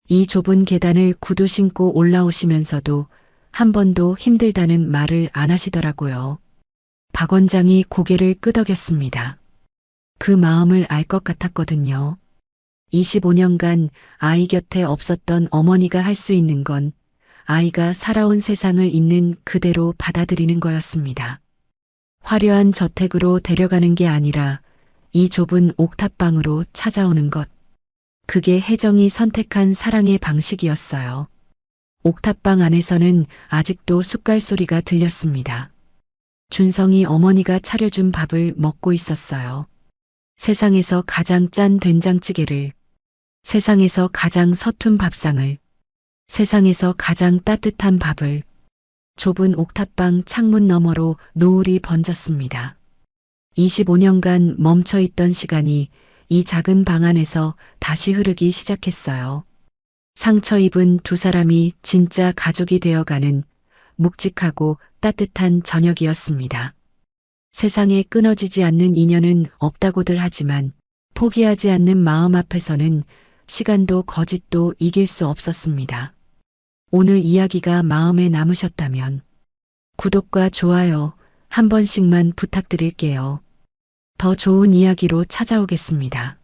이 좁은 계단을 구두 신고 올라오시면서도 한 번도 힘들다는 말을 안 하시더라고요. 박 원장이 고개를 끄덕였습니다. 그 마음을 알 것 같았거든요. 25년간 아이 곁에 없었던 어머니가 할 수 있는 건 아이가 살아온 세상을 있는 그대로 받아들이는 거였습니다. 화려한 저택으로 데려가는 게 아니라 이 좁은 옥탑방으로 찾아오는 것. 그게 혜정이 선택한 사랑의 방식이었어요. 옥탑방 안에서는 아직도 숟갈 소리가 들렸습니다. 준성이 어머니가 차려준 밥을 먹고 있었어요. 세상에서 가장 짠 된장찌개를, 세상에서 가장 서툰 밥상을, 세상에서 가장 따뜻한 밥을. 좁은 옥탑방 창문 너머로 노을이 번졌습니다. 25년간 멈춰있던 시간이 이 작은 방 안에서 다시 흐르기 시작했어요. 상처 입은 두 사람이 진짜 가족이 되어가는 묵직하고 따뜻한 저녁이었습니다. 세상에 끊어지지 않는 인연은 없다고들 하지만 포기하지 않는 마음 앞에서는 시간도 거짓도 이길 수 없었습니다. 오늘 이야기가 마음에 남으셨다면 구독과 좋아요 한 번씩만 부탁드릴게요. 더 좋은 이야기로 찾아오겠습니다.